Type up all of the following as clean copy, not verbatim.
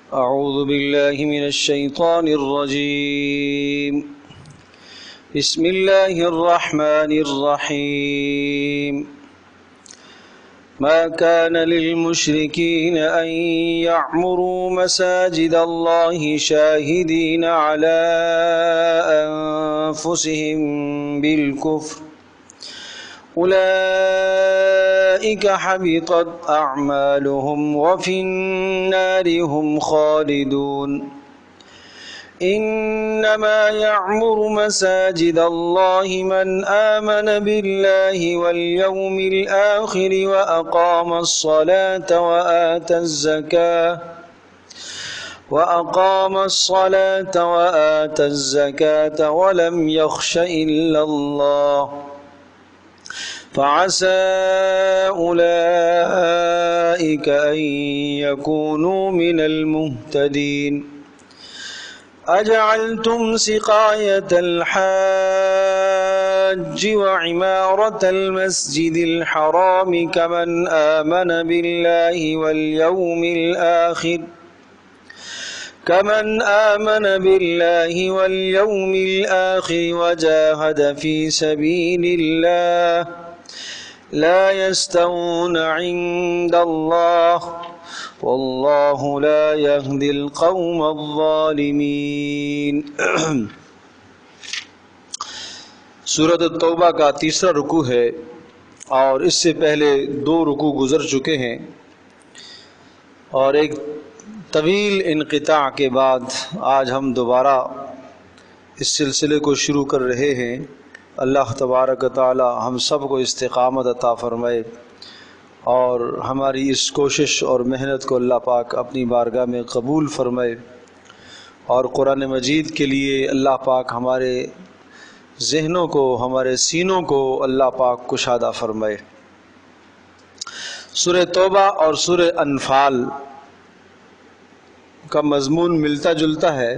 أعوذ بالله من الشيطان الرجيم. بسم الله الرحمن الرحيم. ما كان للمشركين أن يعمروا مساجد الله شاهدين على أنفسهم بالكفر أولئك حبطت أعمالهم وفي النار هم خالدون. إنما يعمر مساجد الله من آمن بالله واليوم الآخر وأقام الصلاة وآتى الزكاة ولم يخش إلا الله فعسى أولئك أن يكونوا من المهتدين. أجعلتم سقاية الحاج وعمارة المسجد الحرام كمن آمن بالله واليوم الآخر وجاهد في سبيل الله لا يستوون عند الله واللہ لا یہدی القوم الظالمین. سورۃ التوبہ کا تیسرا رکوع ہے اور اس سے پہلے 2 رکوع گزر چکے ہیں، اور ایک طویل انقطاع کے بعد آج ہم دوبارہ اس سلسلے کو شروع کر رہے ہیں. اللہ تبارک و تعالی ہم سب کو استقامت عطا فرمائے اور ہماری اس کوشش اور محنت کو اللہ پاک اپنی بارگاہ میں قبول فرمائے، اور قرآن مجید کے لیے اللہ پاک ہمارے ذہنوں کو، ہمارے سینوں کو اللہ پاک کشادہ فرمائے. سورہ توبہ اور سورہ انفال کا مضمون ملتا جلتا ہے،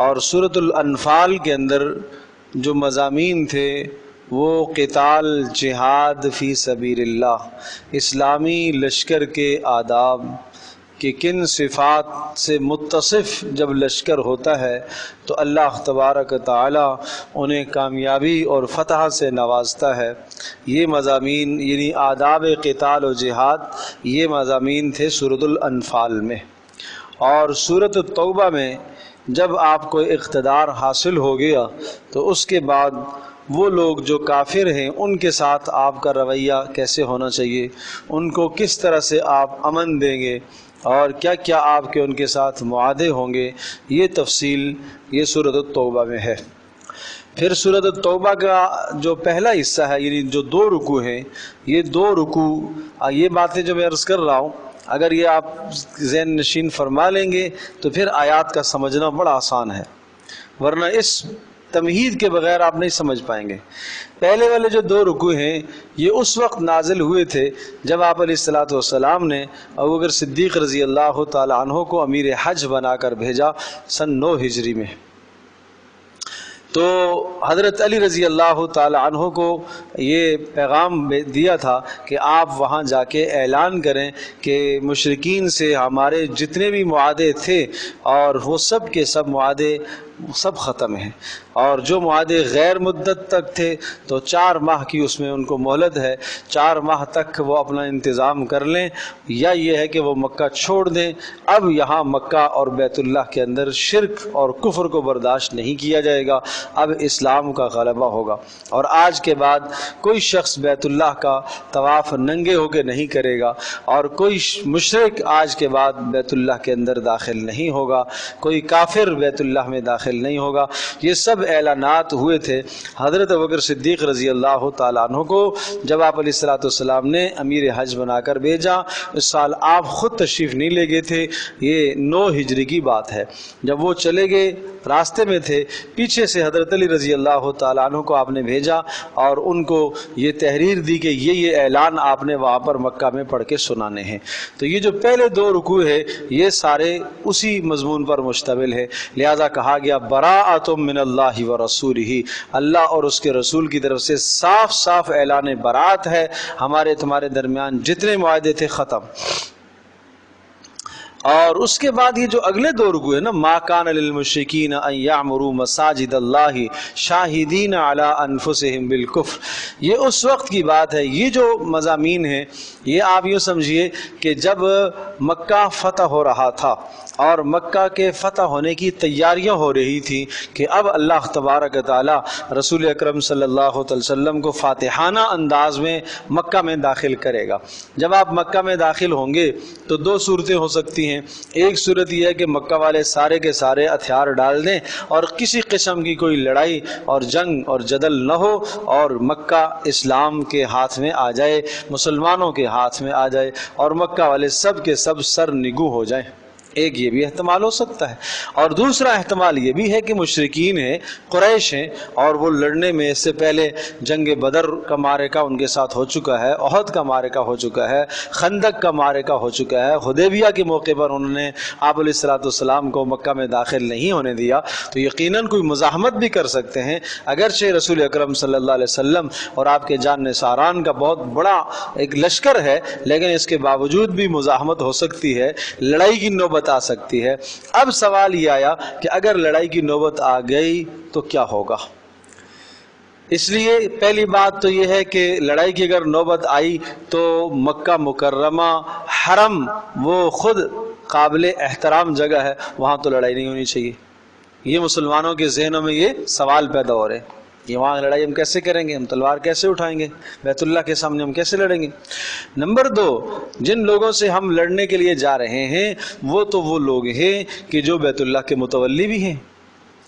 اور سورۃ الانفال کے اندر جو مضامین تھے وہ قتال، جہاد فی سبیل اللہ، اسلامی لشکر کے آداب کہ کن صفات سے متصف جب لشکر ہوتا ہے تو اللہ تبارک تعالی انہیں کامیابی اور فتح سے نوازتا ہے. یہ مضامین یعنی آداب قتال و جہاد، یہ مضامین تھے سورۃ الانفال میں. اور سورۃ التوبہ میں جب آپ کو اقتدار حاصل ہو گیا تو اس کے بعد وہ لوگ جو کافر ہیں ان کے ساتھ آپ کا رویہ کیسے ہونا چاہیے، ان کو کس طرح سے آپ امن دیں گے، اور کیا کیا آپ کے ان کے ساتھ معاہدے ہوں گے، یہ تفصیل یہ سورۃ التوبہ میں ہے. پھر سورۃ التوبہ کا جو پہلا حصہ ہے یعنی جو 2 رکوع ہیں، یہ 2 رکوع یہ باتیں جو میں عرض کر رہا ہوں اگر یہ آپ ذہن نشین فرما لیں گے تو پھر آیات کا سمجھنا بڑا آسان ہے، ورنہ اس تمہید کے بغیر آپ نہیں سمجھ پائیں گے. پہلے والے جو 2 رکوع ہیں یہ اس وقت نازل ہوئے تھے جب آپ علیہ الصلوۃ والسلام نے ابوبکر صدیق رضی اللہ تعالی عنہ کو امیر حج بنا کر بھیجا سن 9 ہجری میں. تو حضرت علی رضی اللہ تعالی عنہ کو یہ پیغام دیا تھا کہ آپ وہاں جا کے اعلان کریں کہ مشرکین سے ہمارے جتنے بھی معاہدے تھے اور وہ سب کے سب معاہدے سب ختم ہیں، اور جو معاہدے غیر مدت تک تھے تو 4 ماہ کی اس میں ان کو مہلت ہے، 4 ماہ تک وہ اپنا انتظام کر لیں یا یہ ہے کہ وہ مکہ چھوڑ دیں. اب یہاں مکہ اور بیت اللہ کے اندر شرک اور کفر کو برداشت نہیں کیا جائے گا، اب اسلام کا غلبہ ہوگا، اور آج کے بعد کوئی شخص بیت اللہ کا طواف ننگے ہو کے نہیں کرے گا، اور کوئی مشرک آج کے بعد بیت اللہ کے اندر داخل نہیں ہوگا، کوئی کافر بیت اللہ میں داخل نہیں ہوگا. یہ سب اعلانات ہوئے تھے حضرت ابوبکر صدیق رضی اللہ تعالیٰ عنہ کو جب آپ علیہ الصلوۃ والسلام نے امیر حج بنا کر بھیجا. اس سال آپ خود تشریف نہیں لے گئے تھے، یہ 9 ہجری کی بات ہے. جب وہ چلے گئے راستے میں تھے، پیچھے سے حضرت علی رضی اللہ تعالیٰ عنہ کو آپ نے بھیجا اور ان کو یہ تحریر دی کہ یہ اعلان آپ نے وہاں پر مکہ میں پڑھ کے سنانے ہیں. تو یہ جو پہلے 2 رکوع ہے یہ سارے اسی مضمون پر مشتمل ہے. لہذا کہا گیا براءۃ من اللہ ورسولہ، اللہ اور اس کے رسول کی طرف سے صاف صاف اعلان برات ہے، ہمارے تمہارے درمیان جتنے معاہدے تھے ختم. اور اس کے بعد یہ جو اگلے دو رکوع ہے نا، ما کان للمشرکین ان یعمروا مساجد اللہ شاہدین علی انفسہم بالکفر، یہ اس وقت کی بات ہے۔ یہ جو مضامین ہیں یہ آپ یوں سمجھیے کہ جب مکہ فتح ہو رہا تھا اور مکہ کے فتح ہونے کی تیاریاں ہو رہی تھی کہ اب اللہ تبارک تعالی رسول اکرم صلی اللہ علیہ وسلم کو فاتحانہ انداز میں مکہ میں داخل کرے گا۔ جب آپ مکہ میں داخل ہوں گے تو دو صورتیں ہو سکتی ہیں۔ ایک صورت یہ ہے کہ مکہ والے سارے کے سارے ہتھیار ڈال دیں اور کسی قسم کی کوئی لڑائی اور جنگ اور جدل نہ ہو اور مکہ اسلام کے ہاتھ میں آ جائے، مسلمانوں کے ہاتھ میں آ جائے اور مکہ والے سب کے سب سر نگو ہو جائیں۔ ایک یہ بھی احتمال ہو سکتا ہے، اور دوسرا احتمال یہ بھی ہے کہ مشرکین ہیں، قریش ہیں، اور وہ لڑنے میں اس سے پہلے جنگ بدر کا معرکہ ان کے ساتھ ہو چکا ہے، احد کا معرکہ ہو چکا ہے، خندق کا معرکہ ہو چکا ہے، حدیبیہ کے موقع پر انہوں نے آپ علیہ الصلوۃ والسلام کو مکہ میں داخل نہیں ہونے دیا، تو یقیناً کوئی مزاحمت بھی کر سکتے ہیں۔ اگرچہ رسول اکرم صلی اللہ علیہ وسلم اور آپ کے جان نثاران کا بہت بڑا ایک لشکر ہے، لیکن اس کے باوجود بھی مزاحمت ہو سکتی ہے، لڑائی کی نوبت آ سکتی ہے۔ اب سوال یہ آیا کہ اگر لڑائی کی نوبت آ گئی تو کیا ہوگا؟ اس لیے پہلی بات تو یہ ہے کہ لڑائی کی اگر نوبت آئی تو مکہ مکرمہ حرم وہ خود قابل احترام جگہ ہے، وہاں تو لڑائی نہیں ہونی چاہیے۔ یہ مسلمانوں کے ذہنوں میں یہ سوال پیدا ہو رہے ہیں کہ وہاں لڑائی ہم کیسے کریں گے، ہم تلوار کیسے اٹھائیں گے، بیت اللہ کے سامنے ہم کیسے لڑیں گے۔ نمبر دو، جن لوگوں سے ہم لڑنے کے لیے جا رہے ہیں وہ لوگ ہیں کہ جو بیت اللہ کے متولی بھی ہیں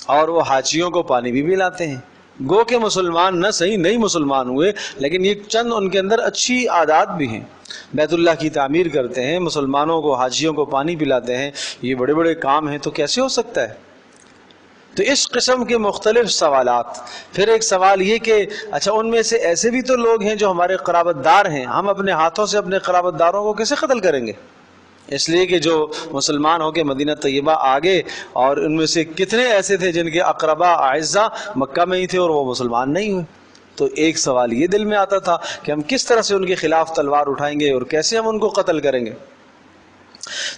اور وہ حاجیوں کو پانی بھی پلاتے ہیں۔ گو کہ مسلمان نہ صحیح نہیں مسلمان ہوئے، لیکن یہ چند ان کے اندر اچھی عادات بھی ہیں۔ بیت اللہ کی تعمیر کرتے ہیں، مسلمانوں کو حاجیوں کو پانی پلاتے ہیں، یہ بڑے بڑے کام ہیں، تو کیسے ہو سکتا ہے؟ تو اس قسم کے مختلف سوالات۔ پھر ایک سوال یہ کہ اچھا ان میں سے ایسے بھی تو لوگ ہیں جو ہمارے قرابت دار ہیں، ہم اپنے ہاتھوں سے اپنے قرابت داروں کو کیسے قتل کریں گے؟ اس لیے کہ جو مسلمان ہو کے مدینہ طیبہ آگے، اور ان میں سے کتنے ایسے تھے جن کے اقربا اعزا مکہ میں ہی تھے اور وہ مسلمان نہیں ہوئے۔ تو ایک سوال یہ دل میں آتا تھا کہ ہم کس طرح سے ان کے خلاف تلوار اٹھائیں گے اور کیسے ہم ان کو قتل کریں گے۔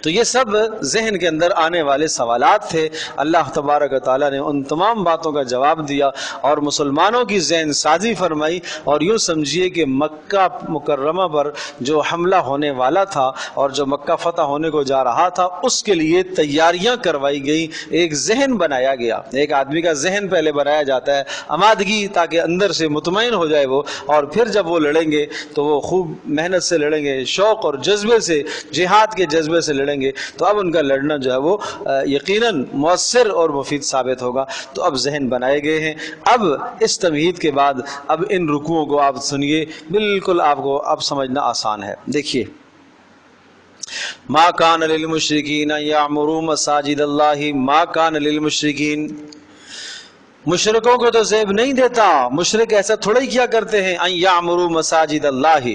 تو یہ سب ذہن کے اندر آنے والے سوالات تھے۔ اللہ تبارک و تعالیٰ نے ان تمام باتوں کا جواب دیا اور مسلمانوں کی ذہن سازی فرمائی، اور یوں سمجھیے کہ مکہ مکرمہ پر جو حملہ ہونے والا تھا اور جو مکہ فتح ہونے کو جا رہا تھا اس کے لیے تیاریاں کروائی گئیں، ایک ذہن بنایا گیا۔ ایک آدمی کا ذہن پہلے بنایا جاتا ہے، آمادگی، تاکہ اندر سے مطمئن ہو جائے وہ، اور پھر جب وہ لڑیں گے تو وہ خوب محنت سے لڑیں گے، شوق اور جذبے سے، جہاد کے جذبے سے لڑیں گے، تو اب ان کا لڑنا جو ہے وہ یقیناً مؤثر اور مفید ثابت ہوگا۔ تو اب ذہن بنائے گئے ہیں۔ اب اس تمہید کے بعد اب ان رکوعوں کو آپ سنیے، بالکل آپ کو اب سمجھنا آسان ہے۔ دیکھیے، ما کان للمشرکین یعمروا مساجد اللہ، ما کان للمشرکین، مشرکوں کو تو زیب نہیں دیتا، مشرک ایسا تھوڑا ہی کیا کرتے ہیں، ان یعمروا مساجد اللہ،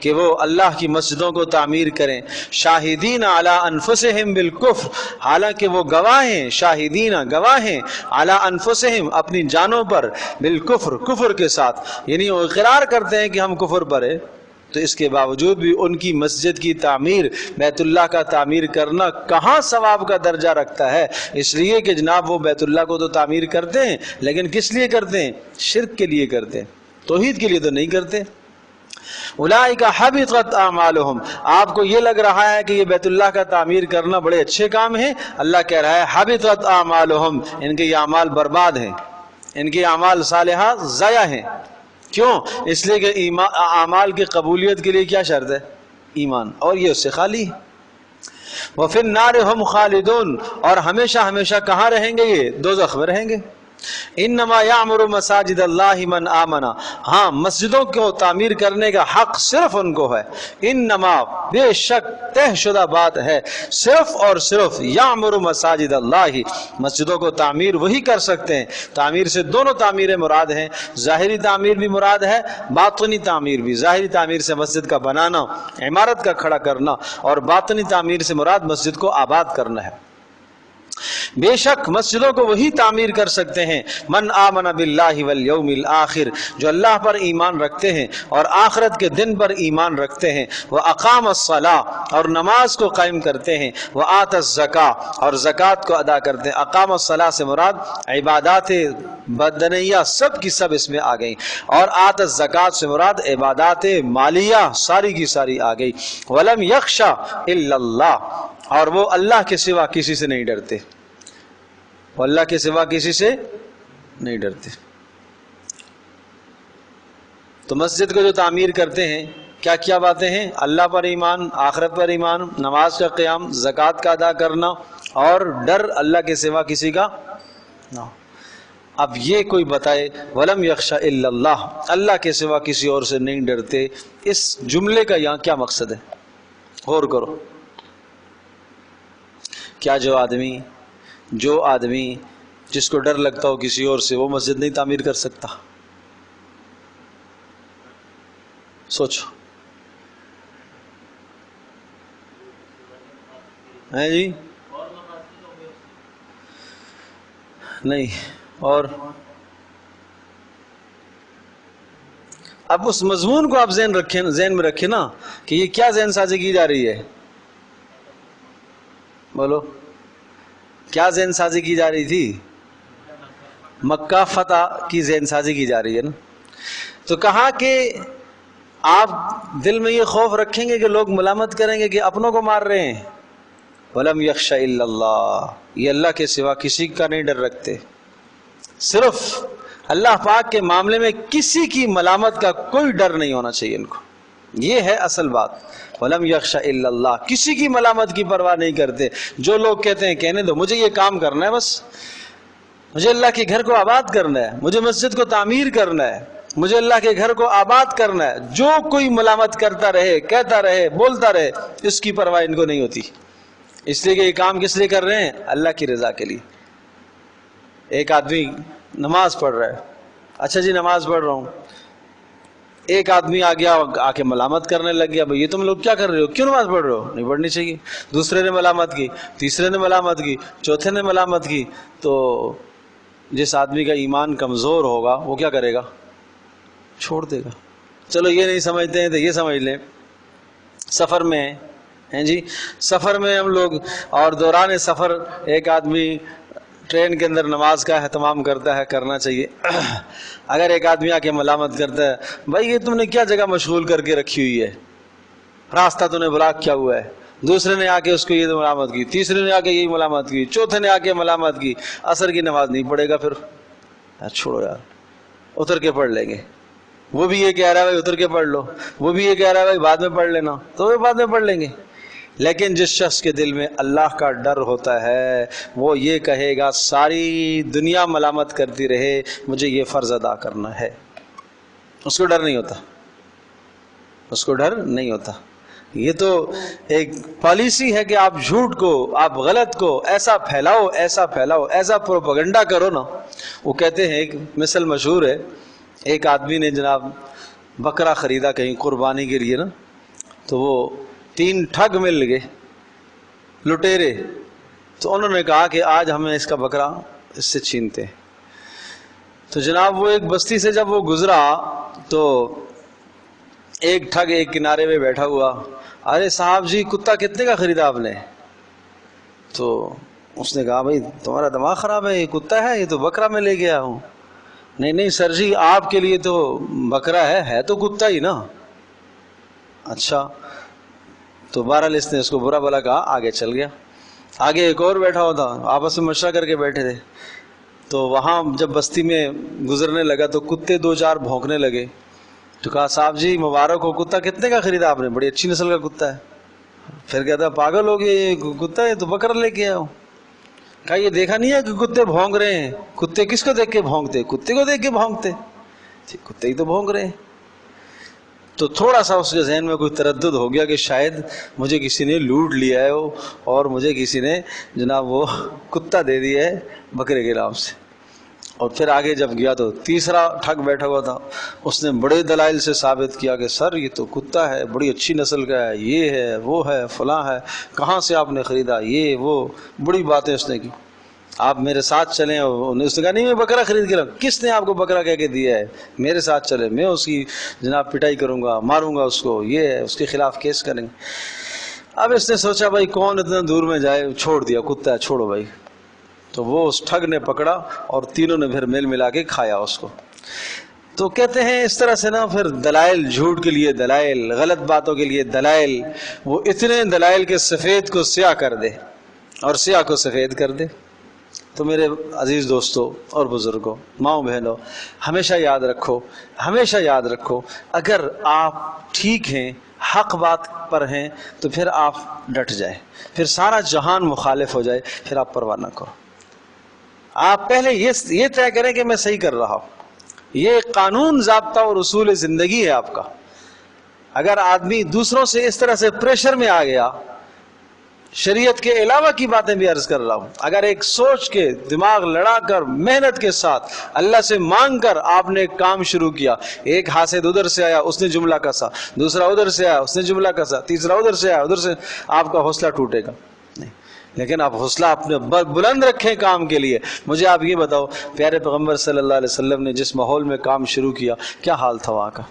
کہ وہ اللہ کی مسجدوں کو تعمیر کریں، شاہدین علی انفسہم بالکفر، حالانکہ وہ گواہ ہیں، شاہدین گواہ ہیں، علی انفسہم اپنی جانوں پر، بالکفر کفر کے ساتھ، یعنی وہ اقرار کرتے ہیں کہ ہم کفر پر ہیں، تو اس کے باوجود بھی ان کی مسجد کی تعمیر، بیت اللہ کا تعمیر کرنا کہاں ثواب کا درجہ رکھتا ہے؟ اس لیے کہ جناب وہ بیت اللہ کو تو تعمیر کرتے ہیں، لیکن کس لیے کرتے ہیں؟ شرک کے لیے کرتے ہیں، توحید کے لیے تو نہیں کرتے۔ اولئک حبطت اعمالہم، آپ کو یہ لگ رہا ہے کہ یہ بیت اللہ کا تعمیر کرنا بڑے اچھے کام ہیں، اللہ کہہ رہا ہے حبطت اعمالہم، ان کے یہ اعمال برباد ہیں، ان کے اعمال صالحہ ضائع ہیں۔ کیوں؟ اس لیے کہ اعمال کی قبولیت کے لیے کیا شرط ہے؟ ایمان، اور یہ اس سے خالی ہے۔ وفی النار ہم خالدون، اور ہمیشہ ہمیشہ کہاں رہیں گے؟ یہ دوزخ میں رہیں گے۔ انما یعمر مساجد اللہ من آمنا، ہاں مسجدوں کو تعمیر کرنے کا حق صرف ان کو ہے، انما بے شک طے شدہ بات ہے، صرف اور صرف یعمر مساجد اللہ، مسجدوں کو تعمیر وہی کر سکتے ہیں۔ تعمیر سے دونوں تعمیریں مراد ہیں، ظاہری تعمیر بھی مراد ہے، باطنی تعمیر بھی۔ ظاہری تعمیر سے مسجد کا بنانا، عمارت کا کھڑا کرنا، اور باطنی تعمیر سے مراد مسجد کو آباد کرنا ہے۔ بے شک مسجدوں کو وہی تعمیر کر سکتے ہیں من آمن باللہ والیوم الآخر، جو اللہ پر ایمان رکھتے ہیں اور آخرت کے دن پر ایمان رکھتے ہیں، وَأَقَامَ الصَّلَاةَ اور نماز کو قائم کرتے ہیں، وَآتَ الزَّكَاةَ اور زکوٰۃ کو ادا کرتے ہیں۔ اقام الصلاۃ سے مراد عبادات بدنیہ سب کی سب اس میں آ گئی، اور آت الزکوٰۃ سے مراد عبادات مالیہ ساری کی ساری آ گئی۔ وَلَمْ يَخْشَ إِلَّا اللَّهَ اور وہ اللہ کے سوا کسی سے نہیں ڈرتے، وہ اللہ کے سوا کسی سے نہیں ڈرتے۔ تو مسجد کو جو تعمیر کرتے ہیں کیا کیا باتیں ہیں؟ اللہ پر ایمان، آخرت پر ایمان، نماز کا قیام، زکوٰۃ کا ادا کرنا، اور ڈر اللہ کے سوا کسی کا نہ۔ اب یہ کوئی بتائے وَلَمْ يَخْشَ إِلَّا اللَّهَ اللہ کے سوا کسی اور سے نہیں ڈرتے، اس جملے کا یہاں کیا مقصد ہے؟ غور کرو۔ کیا جو آدمی جس کو ڈر لگتا ہو کسی اور سے، وہ مسجد نہیں تعمیر کر سکتا؟ سوچو ہے جی؟ نہیں۔ اور اب اس مضمون کو آپ ذہن میں رکھیں نا کہ یہ کیا ذہن سازی کی جا رہی ہے؟ بولو کیا ذہن سازی کی جا رہی تھی؟ مکہ فتح کی ذہن سازی کی جا رہی ہے نا۔ تو کہا کہ آپ دل میں یہ خوف رکھیں گے کہ لوگ ملامت کریں گے کہ اپنوں کو مار رہے ہیں۔ وَلَمْ يَخْشَ إِلَّا اللَّهَ یہ اللہ کے سوا کسی کا نہیں ڈر رکھتے، صرف اللہ پاک کے معاملے میں کسی کی ملامت کا کوئی ڈر نہیں ہونا چاہیے ان کو، یہ ہے اصل بات۔ وَلَمْ يَخْشَ إِلَّا اللَّهَ کسی کی ملامت کی پرواہ نہیں کرتے۔ جو لوگ کہتے ہیں کہنے دو، مجھے یہ کام کرنا ہے، بس مجھے اللہ کے گھر کو آباد کرنا ہے، مجھے مسجد کو تعمیر کرنا ہے، مجھے اللہ کے گھر کو آباد کرنا ہے، جو کوئی ملامت کرتا رہے، کہتا رہے، بولتا رہے، اس کی پرواہ ان کو نہیں ہوتی، اس لیے کہ یہ کام کس لیے کر رہے ہیں؟ اللہ کی رضا کے لیے۔ ایک آدمی نماز پڑھ رہا ہے، اچھا جی نماز پڑھ رہا ہوں، ایک آدمی آ گیا، آ کے ملامت کرنے لگ گیا، بھئی یہ تم لوگ کیا کر رہے ہو، کیوں نماز پڑھ رہے ہو، نہیں پڑھنی چاہیے۔ دوسرے نے ملامت کی، تیسرے نے ملامت کی، چوتھے نے ملامت کی، تو جس آدمی کا ایمان کمزور ہوگا وہ کیا کرے گا؟ چھوڑ دے گا۔ چلو یہ نہیں سمجھتے ہیں تو یہ سمجھ لیں، سفر میں ہیں جی، سفر میں ہم لوگ، اور دوران سفر ایک آدمی ٹرین کے اندر نماز کا اہتمام کرتا ہے، کرنا چاہیے۔ اگر ایک آدمی آ کے ملامت کرتا ہے، بھائی یہ تم نے کیا جگہ مشغول کر کے رکھی ہوئی ہے، راستہ تو نے بلاک کیا ہوا ہے، دوسرے نے آ کے اس کو یہ ملامت کی، تیسرے نے آ کے یہی ملامت کی، چوتھے نے آ کے ملامت کی، عصر کی نماز نہیں پڑھے گا، پھر چھوڑو یار اتر کے پڑھ لیں گے۔ وہ بھی یہ کہہ رہا ہے بھائی اتر کے پڑھ لو، وہ بھی یہ کہہ رہا ہے بھائی بعد میں پڑھ لینا، تو وہ بعد میں پڑھ لیں گے۔ لیکن جس شخص کے دل میں اللہ کا ڈر ہوتا ہے وہ یہ کہے گا ساری دنیا ملامت کرتی رہے، مجھے یہ فرض ادا کرنا ہے۔ اس کو ڈر نہیں ہوتا، اس کو ڈر نہیں ہوتا۔ یہ تو ایک پالیسی ہے کہ آپ جھوٹ کو، آپ غلط کو ایسا پھیلاؤ، ایسا پھیلاؤ، ایسا پروپیگنڈا کرو نا۔ وہ کہتے ہیں، ایک مثل مشہور ہے، ایک آدمی نے جناب بکرا خریدا کہیں قربانی کے لیے نا، تو وہ 3 ٹھگ مل گئے، لٹیرے، تو انہوں نے کہا کہ آج ہمیں اس کا بکرا اس سے چھینتے ہیں۔ تو جناب وہ ایک بستی سے جب وہ گزرا تو ایک ٹھگ ایک کنارے پہ بیٹھا ہوا، ارے صاحب جی کتا کتنے کا خریدا آپ نے؟ تو اس نے کہا بھائی تمہارا دماغ خراب ہے، یہ کتا ہے، یہ تو بکرا میں لے گیا ہوں۔ نہیں نہیں سر جی آپ کے لیے تو بکرا ہے تو کتا ہی نا۔ اچھا، تو بہرحال اس نے اس کو برا بلا کہا، آگے چل گیا۔ آگے ایک اور بیٹھا ہوا تھا، آپس میں مشورہ کر کے بیٹھے تھے، تو وہاں جب بستی میں گزرنے لگا تو کتے 2-4 بھونکنے لگے، تو کہا صاحب جی مبارک ہو، کتا کتنے کا خریدا آپ نے؟ بڑی اچھی نسل کا کتا ہے۔ پھر کہتا پاگل ہو گئے، یہ کتا ہے تو بکرا لے کے آیا ہوں۔ کہا یہ دیکھا نہیں ہے کہ کتے بھونک رہے ہیں؟ کتے کس کو دیکھ کے بھونکتے؟ کتے کو دیکھ کے بھونکتے، کتے ہی تو بھونک رہے ہیں۔ تو تھوڑا سا اس کے ذہن میں کوئی تردد ہو گیا کہ شاید مجھے کسی نے لوٹ لیا ہے اور مجھے کسی نے جناب وہ کتا دے دیا ہے بکرے کے نام سے۔ اور پھر آگے جب گیا تو تیسرا ٹھگ بیٹھا ہوا تھا، اس نے بڑے دلائل سے ثابت کیا کہ سر یہ تو کتا ہے، بڑی اچھی نسل کا ہے، یہ ہے وہ ہے فلاں ہے، کہاں سے آپ نے خریدا، یہ وہ بڑی باتیں اس نے کی۔ آپ میرے ساتھ چلیں. اس نے کہا نہیں میں بکرا خرید کے لاؤں. کس نے آپ کو بکرا کہہ کے دیا ہے؟ میرے ساتھ چلے، میں اس کی جناب پٹائی کروں گا، ماروں گا اس کو، یہ ہے اس کے خلاف کیس کریں گے. اب اس نے سوچا بھائی کون اتنا دور میں جائے، چھوڑ دیا، کتا ہے چھوڑو بھائی. تو وہ اس ٹھگ نے پکڑا اور تینوں نے پھر مل ملا کے کھایا اس کو. تو کہتے ہیں اس طرح سے نا پھر دلائل، جھوٹ کے لیے دلائل، غلط باتوں کے لیے دلائل، وہ اتنے دلائل کے سفید کو سیاہ کر دے اور سیاہ کو سفید کر دے. تو میرے عزیز دوستوں اور بزرگوں، ماؤں بہنوں، ہمیشہ یاد رکھو، ہمیشہ یاد رکھو، اگر آپ ٹھیک ہیں، حق بات پر ہیں، تو پھر آپ ڈٹ جائیں. پھر سارا جہان مخالف ہو جائے، پھر آپ پرواہ نہ کرو. آپ پہلے یہ طے کریں کہ میں صحیح کر رہا ہوں. یہ قانون، ضابطہ اور اصول زندگی ہے آپ کا. اگر آدمی دوسروں سے اس طرح سے پریشر میں آ گیا، شریعت کے علاوہ کی باتیں بھی عرض کر رہا ہوں، اگر ایک سوچ کے دماغ لڑا کر محنت کے ساتھ اللہ سے مانگ کر آپ نے ایک کام شروع کیا، ایک حاسد ادھر سے آیا اس نے جملہ کسا، دوسرا ادھر سے آیا اس نے جملہ کسا، تیسرا ادھر سے آیا ادھر سے، آپ کا حوصلہ ٹوٹے گا نہیں. لیکن آپ حوصلہ اپنے بلند رکھیں کام کے لیے. مجھے آپ یہ بتاؤ، پیارے پیغمبر صلی اللہ علیہ وسلم نے جس ماحول میں کام شروع کیا، کیا حال تھا وہاں کا؟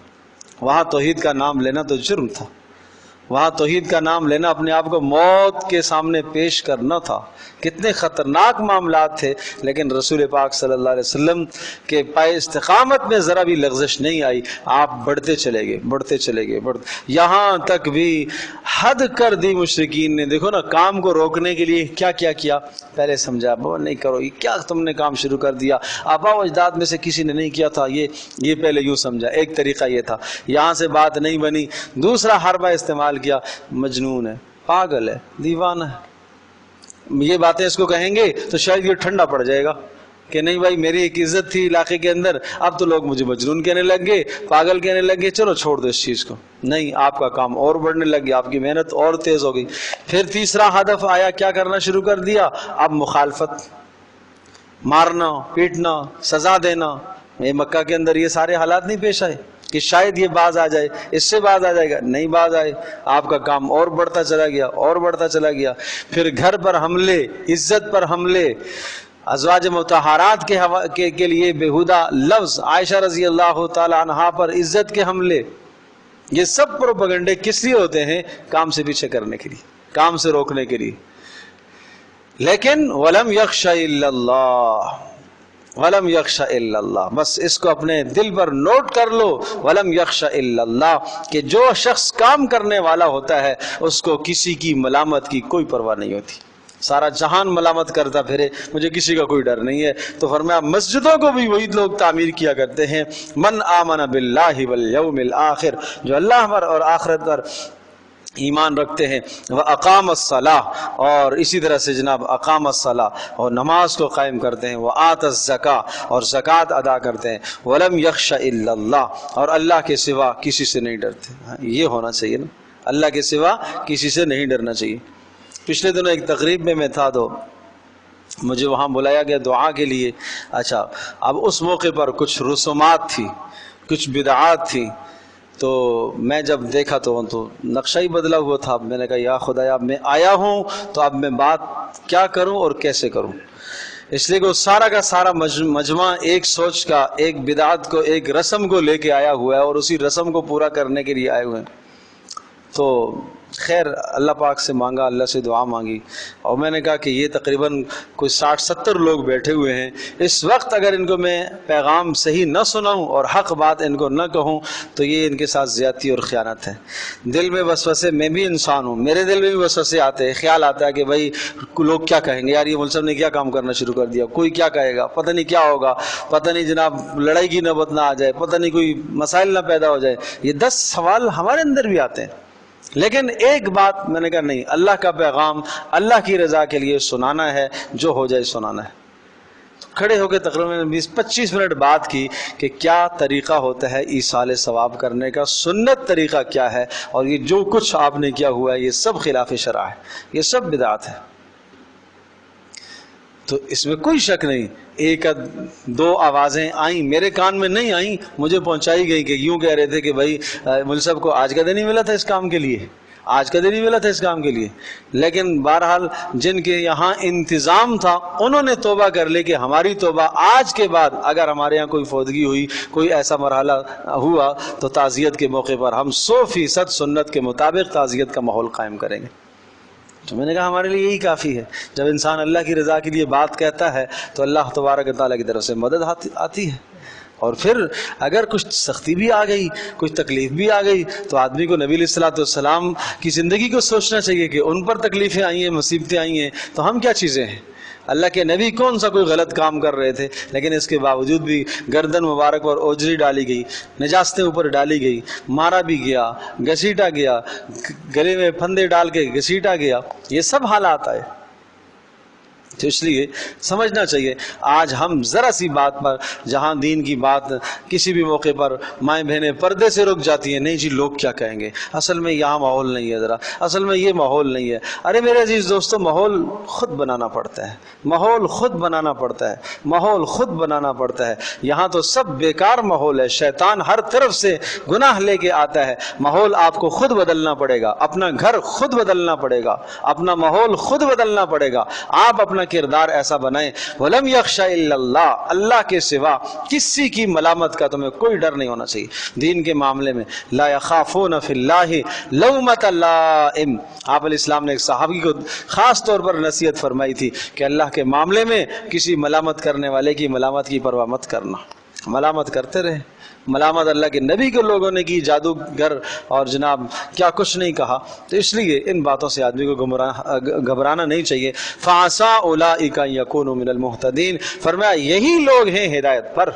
وہاں توحید کا نام لینا تو جرم تھا. وہاں توحید کا نام لینا اپنے آپ کو موت کے سامنے پیش کرنا تھا. کتنے خطرناک معاملات تھے. لیکن رسول پاک صلی اللہ علیہ وسلم کے پائے استقامت میں ذرا بھی لغزش نہیں آئی. آپ بڑھتے چلے گئے، بڑھتے چلے گئے، یہاں تک بھی حد کر دی مشرکین نے. دیکھو نا، کام کو روکنے کے لیے کیا کیا کیا. پہلے سمجھا بابا نہیں کرو، یہ کیا تم نے کام شروع کر دیا، آبا و اجداد میں سے کسی نے نہیں کیا تھا یہ پہلے یوں سمجھا. ایک طریقہ یہ تھا، یہاں سے بات نہیں بنی. دوسرا حربہ استعمال کیا، مجنون ہے، پاگل ہے، دیوانہ ہے. یہ باتیں اس کو کہیں گے تو شاید یہ ٹھنڈا پڑ جائے گا کہ نہیں بھائی میری ایک عزت تھی علاقے کے اندر، اب تو لوگ مجھے مجنون کہنے لگ گئے، پاگل کہنے لگ گئے، چلو چھوڑ دو اس چیز کو. نہیں، آپ کا کام اور بڑھنے لگ گیا، آپ کی محنت اور تیز ہو گئی. پھر تیسرا ہدف آیا، کیا کرنا شروع کر دیا؟ اب مخالفت، مارنا، پیٹنا، سزا دینا. یہ مکہ کے اندر یہ سارے حالات نہیں پیش آئے کہ شاید یہ باز آ جائے، اس سے باز آ جائے گا؟ نہیں باز آئے. آپ کا کام اور بڑھتا چلا گیا، اور بڑھتا چلا گیا. پھر گھر پر حملے، عزت پر حملے، ازواج مطہرات کے لیے بےہودہ لفظ، عائشہ رضی اللہ تعالی عنہا پر عزت کے حملے. یہ سب پروپیگنڈے کس لیے ہوتے ہیں؟ کام سے پیچھے کرنے کے لیے، کام سے روکنے کے لیے. لیکن وَلَمْ يَخْشَ إِلَّا اللَّهُ، وَلَمْ يَخْشَ إِلَّا اللَّهُ، بس اس کو اپنے دل پر نوٹ کر لو. وَلَمْ يَخْشَ إِلَّا اللَّهُ، کہ جو شخص کام کرنے والا ہوتا ہے اس کو کسی کی ملامت کی کوئی پرواہ نہیں ہوتی. سارا جہان ملامت کرتا پھرے، مجھے کسی کا کوئی ڈر نہیں ہے. تو فرمایا مسجدوں کو بھی وہی لوگ تعمیر کیا کرتے ہیں، من آمن باللہ والیوم الآخر، جو اللہ پر اور آخرت پر ایمان رکھتے ہیں. وَأَقَامَ الصَّلَاةَ، اور اسی طرح سے جناب اقام الصلاۃ، اور نماز کو قائم کرتے ہیں. وَآتَ الزَّكَاةَ، اور زکوٰۃ ادا کرتے ہیں. وَلَمْ يَخْشَ إِلَّا اللَّهُ، اور اللہ کے سوا کسی سے نہیں ڈرتے. یہ ہونا چاہیے نا، اللہ کے سوا کسی سے نہیں ڈرنا چاہیے. پچھلے دنوں ایک تقریب میں تھا تو مجھے وہاں بلایا گیا دعا کے لیے. اچھا، اب اس موقع پر کچھ رسومات تھی، کچھ بدعات تھی. تو میں جب دیکھا تو نقشہ ہی بدلا ہوا تھا. میں نے کہا یا خدایا، اب میں آیا ہوں تو اب میں بات کیا کروں اور کیسے کروں. اس لیے کہ وہ سارا کا سارا مجمع ایک سوچ کا، ایک بدعت کو، ایک رسم کو لے کے آیا ہوا ہے اور اسی رسم کو پورا کرنے کے لیے آئے ہوئے ہیں. تو خیر اللہ پاک سے مانگا، اللہ سے دعا مانگی، اور میں نے کہا کہ یہ تقریباً کوئی 60-70 لوگ بیٹھے ہوئے ہیں. اس وقت اگر ان کو میں پیغام صحیح نہ سناؤں اور حق بات ان کو نہ کہوں تو یہ ان کے ساتھ زیادتی اور خیانت ہے. دل میں وسوسے، میں بھی انسان ہوں، میرے دل میں بھی وسوسے آتے ہیں، خیال آتا ہے کہ بھائی لوگ کیا کہیں گے، یار یہ مولوی صاحب نے کیا کام کرنا شروع کر دیا، کوئی کیا کہے گا، پتہ نہیں کیا ہوگا، پتہ نہیں جناب لڑائی کی نوبت نہ آ جائے، پتہ نہیں کوئی مسائل نہ پیدا ہو جائے. یہ 10 سوال ہمارے اندر بھی آتے ہیں. لیکن ایک بات میں نے کہا نہیں، اللہ کا پیغام اللہ کی رضا کے لیے سنانا ہے، جو ہو جائے سنانا ہے. کھڑے ہو کے تقریباً 20-25 منٹ بات کی کہ کیا طریقہ ہوتا ہے ایصال ثواب کرنے کا، سنت طریقہ کیا ہے، اور یہ جو کچھ آپ نے کیا ہوا ہے یہ سب خلاف شرع ہے، یہ سب بدعت ہے. تو اس میں کوئی شک نہیں. ایک دو آوازیں آئیں، میرے کان میں نہیں آئیں، مجھے پہنچائی گئی کہ یوں کہہ رہے تھے کہ بھائی مولوی صاحب کو آج کا دن ہی ملا تھا اس کام کے لیے، آج کا دن ہی ملا تھا اس کام کے لیے، لیکن بہرحال جن کے یہاں انتظام تھا انہوں نے توبہ کر لی کہ ہماری توبہ آج کے بعد اگر ہمارے یہاں کوئی فوتگی ہوئی، کوئی ایسا مرحلہ ہوا تو تعزیت کے موقع پر ہم 100% سنت کے مطابق تعزیت کا ماحول قائم کریں گے۔ تو میں نے کہا ہمارے لیے یہی کافی ہے۔ جب انسان اللہ کی رضا کے لیے بات کہتا ہے تو اللہ تبارک و تعالیٰ کی طرف سے مدد آتی ہے، اور پھر اگر کچھ سختی بھی آ گئی، کچھ تکلیف بھی آ گئی، تو آدمی کو نبی علیہ الصلوۃ والسلام کی زندگی کو سوچنا چاہیے کہ ان پر تکلیفیں آئی ہیں، مصیبتیں آئی ہیں، تو ہم کیا چیزیں ہیں؟ اللہ کے نبی کون سا کوئی غلط کام کر رہے تھے، لیکن اس کے باوجود بھی گردن مبارک پر اوجری ڈالی گئی، نجاستیں اوپر ڈالی گئی، مارا بھی گیا، گھسیٹا گیا، گلے میں پھندے ڈال کے گھسیٹا گیا، یہ سب حالات آئے۔ تو اس لیے سمجھنا چاہیے آج ہم ذرا سی بات پر، جہاں دین کی بات کسی بھی موقع پر مائیں بہنیں پردے سے رک جاتی ہیں، نہیں جی لوگ کیا کہیں گے، اصل میں یہاں ماحول نہیں ہے، ذرا اصل میں یہ ماحول نہیں ہے۔ ارے میرے عزیز دوستو، ماحول خود بنانا پڑتا ہے، ماحول خود بنانا پڑتا ہے، ماحول خود بنانا پڑتا ہے۔ یہاں تو سب بیکار ماحول ہے، شیطان ہر طرف سے گناہ لے کے آتا ہے۔ ماحول آپ کو خود بدلنا پڑے گا، اپنا گھر خود بدلنا پڑے گا، اپنا ماحول خود بدلنا پڑے گا۔ آپ اپنا کردار ایسا بنائیں، وَلَمْ يَخْشَ إِلَّا اللَّهِ، اللہ کے سوا کسی کی ملامت کا تمہیں کوئی ڈر نہیں ہونا چاہیے۔ دین کے معاملے میں لا يَخَافُونَ فِي اللَّهِ لَوْمَةَ لَائِمٍ، آپ علیہ السلام نے ایک صحابی کو خاص طور پر نصیحت فرمائی تھی کہ اللہ کے معاملے میں کسی ملامت کرنے والے کی ملامت کی پرواہ مت کرنا، ملامت کرتے رہے۔ ملامت اللہ کے نبی کے لوگوں نے کی، جادوگر اور جناب کیا کچھ نہیں کہا۔ تو اس لیے ان باتوں سے آدمی کو گھبرانا نہیں چاہیے۔ فَعَسَىٰ أُولَٰئِكَ أَن يَكُونُوا مِنَ الْمُهْتَدِينَ، فرمایا یہی لوگ ہیں ہدایت پر۔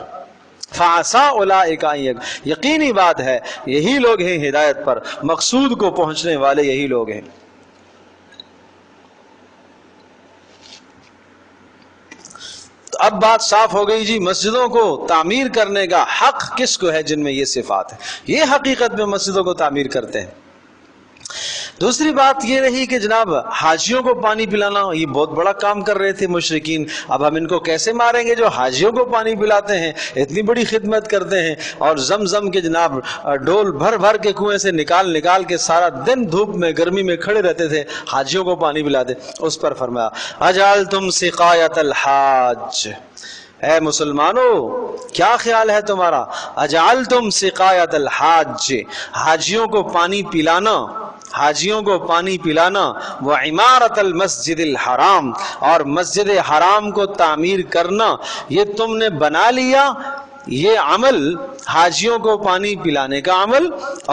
فَعَسَىٰ أُولَٰئِكَ أَن، یقینی بات ہے یہی لوگ ہیں ہدایت پر، مقصود کو پہنچنے والے یہی لوگ ہیں۔ اب بات صاف ہو گئی جی، مسجدوں کو تعمیر کرنے کا حق کس کو ہے جن میں یہ صفات ہے، یہ حقیقت میں مسجدوں کو تعمیر کرتے ہیں۔ دوسری بات یہ رہی کہ جناب حاجیوں کو پانی پلانا، یہ بہت بڑا کام کر رہے تھے مشرکین۔ اب ہم ان کو کیسے ماریں گے جو حاجیوں کو پانی پلاتے ہیں، اتنی بڑی خدمت کرتے ہیں، اور زمزم کے جناب ڈول بھر بھر کے کنویں سے نکال نکال کے سارا دن دھوپ میں گرمی میں کھڑے رہتے تھے، حاجیوں کو پانی پلاتے۔ اس پر فرمایا اجعلتم سقایۃ الحاج، اے مسلمانوں کیا خیال ہے تمہارا، اجعلتم سقایۃ الحاج، حاجیوں کو پانی پلانا، حاجیوں کو پانی پلانا، وعمارت المسجد الحرام، اور مسجد حرام کو تعمیر کرنا، یہ تم نے بنا لیا، یہ عمل حاجیوں کو پانی پلانے کا عمل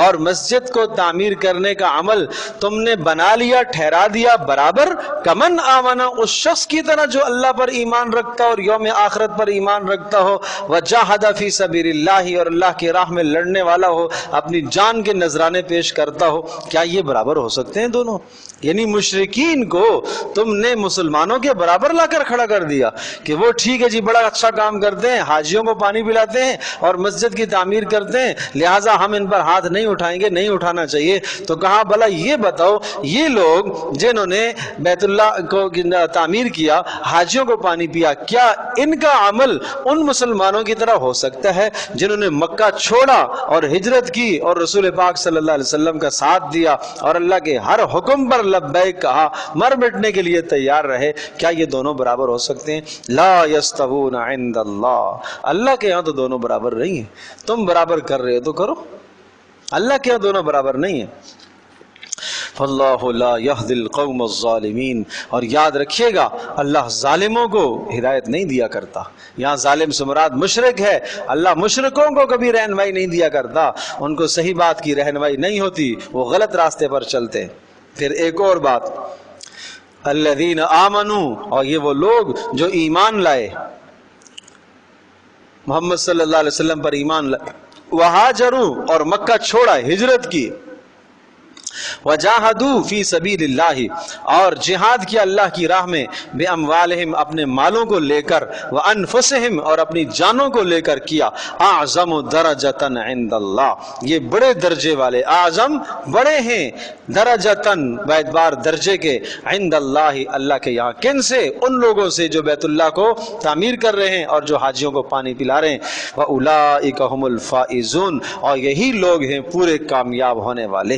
اور مسجد کو تعمیر کرنے کا عمل تم نے بنا لیا، ٹھہرا دیا برابر، کمن آمنا، اس شخص کی طرح جو اللہ پر ایمان رکھتا اور یوم آخرت پر ایمان رکھتا ہو، وجاہد فی سبیل اللہ، اور اللہ کی راہ میں لڑنے والا ہو، اپنی جان کے نذرانے پیش کرتا ہو۔ کیا یہ برابر ہو سکتے ہیں دونوں؟ یعنی مشرکین کو تم نے مسلمانوں کے برابر لا کر کھڑا کر دیا کہ وہ ٹھیک ہے جی بڑا اچھا کام کرتے ہیں، حاجیوں کو پانی پلاتے ہیں اور مسجد کی تعمیر کرتے ہیں، لہٰذا ہم ان پر ہاتھ نہیں اٹھائیں گے، نہیں اٹھانا چاہیے۔ تو کہا بھلا یہ بتاؤ، یہ لوگ جنہوں نے بیت اللہ کو تعمیر کیا، حاجیوں کو پانی پیا، کیا ان کا عمل ان مسلمانوں کی طرح ہو سکتا ہے جنہوں نے مکہ چھوڑا اور ہجرت کی اور رسول پاک صلی اللہ علیہ وسلم کا ساتھ دیا اور اللہ کے ہر حکم پر لبیک کہا، مر مٹنے کے لیے تیار رہے؟ کیا یہ دونوں برابر ہو سکتے ہیں؟ لا یستوون عند اللہ، اللہ کے ہاں تو دونوں برابر نہیں ہیں۔ تم برابر کر رہے ہو تو کرو، اللہ کے ہاں دونوں برابر نہیں ہیں۔ فاللہ لا یہدی القوم الظالمین، اور یاد رکھیے گا اللہ ظالموں کو ہدایت نہیں دیا کرتا۔ یہاں ظالم سے مراد مشرک ہے، اللہ مشرکوں کو کبھی رہنمائی نہیں دیا کرتا، ان کو صحیح بات کی رہنمائی نہیں ہوتی، وہ غلط راستے پر چلتے۔ پھر ایک اور بات، الذین آمنوا، اور یہ وہ لوگ جو ایمان لائے، محمد صلی اللہ علیہ وسلم پر ایمان لائے، وہاجروا، اور مکہ چھوڑا، ہجرت کی، وجاہدوا فی سبیل اللہ، اور جہاد کیا اللہ کی راہ میں، باموالہم، اپنے مالوں کو لے کر، وانفسہم، اور اپنی جانوں کو لے کر کیا، اعظم درجۃ عند اللہ، یہ بڑے درجے والے، اعظم بڑے ہیں، درجۃ باعتبار درجے کے، عند اللہ اللہ کے یہاں، کن سے؟ ان لوگوں سے جو بیت اللہ کو تعمیر کر رہے ہیں اور جو حاجیوں کو پانی پلا رہے ہیں، واولئک هم الفائزون، اور یہی لوگ ہیں پورے کامیاب ہونے والے۔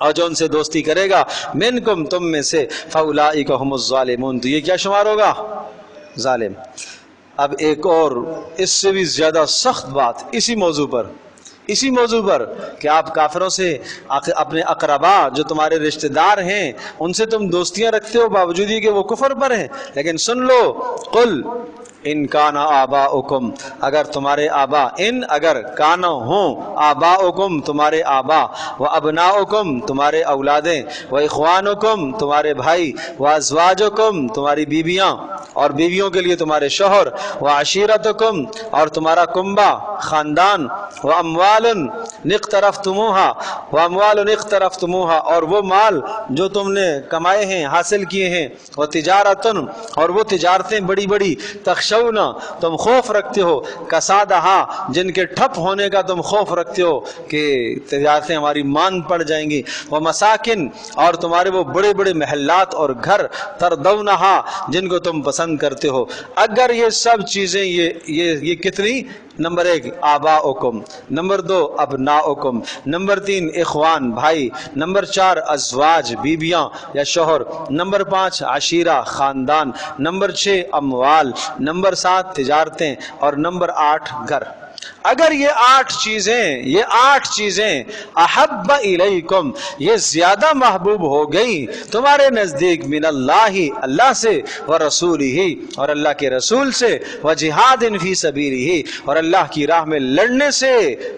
اور جو ان سے دوستی کرے گا منکم تم میں سے فاولئک هم الظالمون تو یہ کیا شمار ہوگا؟ ظالم۔ اب ایک اور اس سے بھی زیادہ سخت بات اسی موضوع پر کہ آپ کافروں سے اپنے اقربا جو تمہارے رشتہ دار ہیں ان سے تم دوستیاں رکھتے ہو باوجود یہ کہ وہ کفر پر ہیں، لیکن سن لو قل ان کان آباؤکم اگر تمہارے آبا اگر کانا ہوں آباؤکم تمہارے آبا و ابناؤکم تمہارے اولادیں و اخوانکم تمہارے بھائی و ازواجکم تمہاری بیویاں اور بیویوں کے لیے تمہارے شوہر و عشیرتکم اور تمہارا کنبہ خاندان و اموال اقترفتموہا اور وہ مال جو تم نے کمائے ہیں حاصل کیے ہیں و تجارتن اور وہ تجارتیں بڑی بڑی تخشونا تم خوف رکھتے ہو کسادہا جن کے ٹھپ ہونے کا تم خوف رکھتے ہو کہ تجارتیں ہماری مان پڑ جائیں گی و مساکن اور تمہارے وہ بڑے بڑے محلات اور گھر تردونہا جن کو تم پسند کرتے ہو، اگر یہ سب چیزیں یہ کتنی؟ نمبر 1 آباؤکم، نمبر 2 ابناؤکم، نمبر 3 اخوان بھائی، نمبر 4 ازواج بیویاں یا شوہر، نمبر 5 عشیرہ خاندان، نمبر 6 اموال، نمبر 7 تجارتیں اور نمبر 8 گھر، اگر یہ 8 چیزیں احب الیکم یہ زیادہ محبوب ہو گئی تمہارے نزدیک من اللہ سے و رسولہ اور اللہ کے رسول سے و جہاد فی سبیلہ اور اللہ کی راہ میں لڑنے سے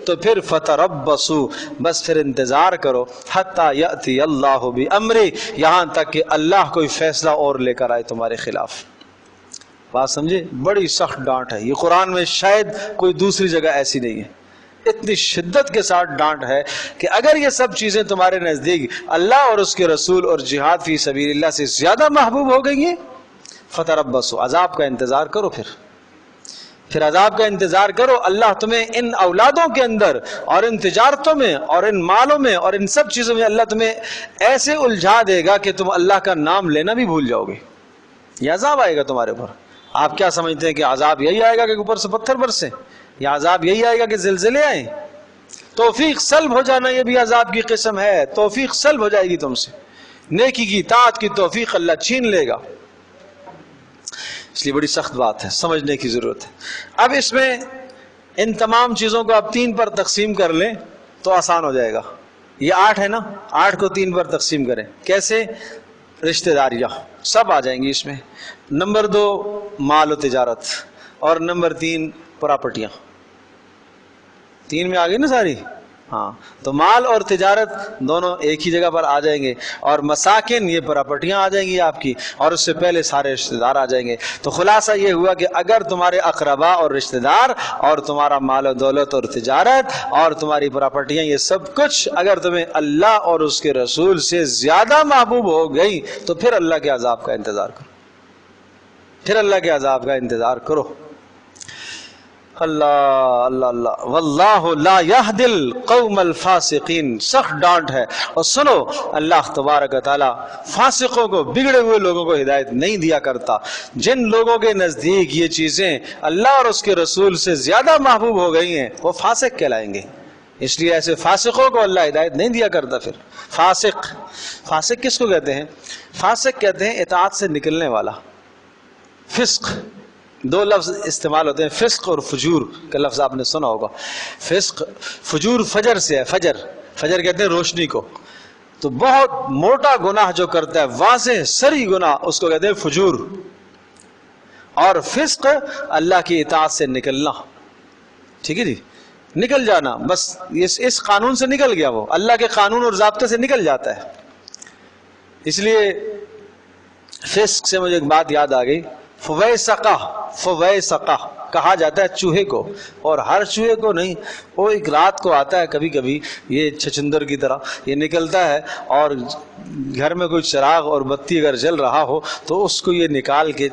تو پھر فتربصوا بس پھر انتظار کرو حتی یأتی اللہ بامرہ یہاں تک کہ اللہ کوئی فیصلہ اور لے کر آئے تمہارے خلاف۔ بات سمجھے؟ بڑی سخت ڈانٹ ہے یہ، قرآن میں شاید کوئی دوسری جگہ ایسی نہیں ہے، اتنی شدت کے ساتھ ڈانٹ ہے کہ اگر یہ سب چیزیں تمہارے نزدیک اللہ اور اس کے رسول اور جہاد فی سبیل اللہ سے زیادہ محبوب ہو گئی ہیں فتربصوا عذاب کا انتظار کرو، پھر عذاب کا انتظار کرو۔ اللہ تمہیں ان اولادوں کے اندر اور ان تجارتوں میں اور ان مالوں میں اور ان سب چیزوں میں اللہ تمہیں ایسے الجھا دے گا کہ تم اللہ کا نام لینا بھی بھول جاؤ گے، یہ عذاب آئے گا تمہارے اوپر۔ آپ کیا سمجھتے ہیں کہ عذاب یہی آئے گا کہ اوپر سے پتھر برسے، یا عذاب یہی آئے گا کہ زلزلے آئیں؟ توفیق سلب ہو جانا یہ بھی عذاب کی قسم ہے، توفیق سلب ہو جائے گی تم سے، نیکی کی اطاعت کی توفیق اللہ چھین لے گا، اس لیے بڑی سخت بات ہے، سمجھنے کی ضرورت ہے۔ اب اس میں ان تمام چیزوں کو آپ 3 پر تقسیم کر لیں تو آسان ہو جائے گا۔ یہ 8 ہے نا، 8 کو 3 پر تقسیم کریں، کیسے؟ رشتہ داریاں سب آ جائیں گی اس میں، نمبر 2 مال و تجارت اور نمبر 3 پراپرٹیاں، 3 میں آ گئی نا ساری، ہاں تو مال اور تجارت دونوں ایک ہی جگہ پر آ جائیں گے، اور مساکن یہ پراپرٹیاں آ جائیں گی آپ کی، اور اس سے پہلے سارے رشتہ دار آ جائیں گے۔ تو خلاصہ یہ ہوا کہ اگر تمہارے اقربا اور رشتہ دار اور تمہارا مال و دولت اور تجارت اور تمہاری پراپرٹیاں یہ سب کچھ اگر تمہیں اللہ اور اس کے رسول سے زیادہ محبوب ہو گئی تو پھر اللہ کے عذاب کا انتظار کرو، پھر اللہ کے عذاب کا انتظار کرو۔ اللہ اللہ اللہ واللہ لا یہدی القوم الفاسقین، سخت ڈانٹ ہے۔ اور سنو اللہ تبارک و تعالی فاسقوں کو، بگڑے ہوئے لوگوں کو ہدایت نہیں دیا کرتا۔ جن لوگوں کے نزدیک یہ چیزیں اللہ اور اس کے رسول سے زیادہ محبوب ہو گئی ہیں وہ فاسق کہلائیں گے، اس لیے ایسے فاسقوں کو اللہ ہدایت نہیں دیا کرتا۔ پھر فاسق کس کو کہتے ہیں؟ فاسق کہتے ہیں اطاعت سے نکلنے والا۔ فسق 2 لفظ استعمال ہوتے ہیں، فسق اور فجور کا لفظ آپ نے سنا ہوگا۔ فسق فجور فجر سے ہے، فجر کہتے ہیں روشنی کو، تو بہت موٹا گناہ جو کرتا ہے، واضح سری گناہ، اس کو کہتے ہیں فجور۔ اور فسق اللہ کی اطاعت سے نکلنا، ٹھیک ہے جی، نکل جانا، بس اس قانون سے نکل گیا، وہ اللہ کے قانون اور ضابطے سے نکل جاتا ہے۔ اس لیے فسق سے مجھے ایک بات یاد آ گئی، فویسقہ کہا جاتا ہے چوہے کو، اور ہر چوہے کو نہیں، وہ ایک رات کو آتا ہے کبھی کبھی، یہ چھچندر کی طرح یہ نکلتا ہے، اور گھر میں کوئی چراغ اور بتی اگر جل رہا ہو تو اس کو یہ نکال کے،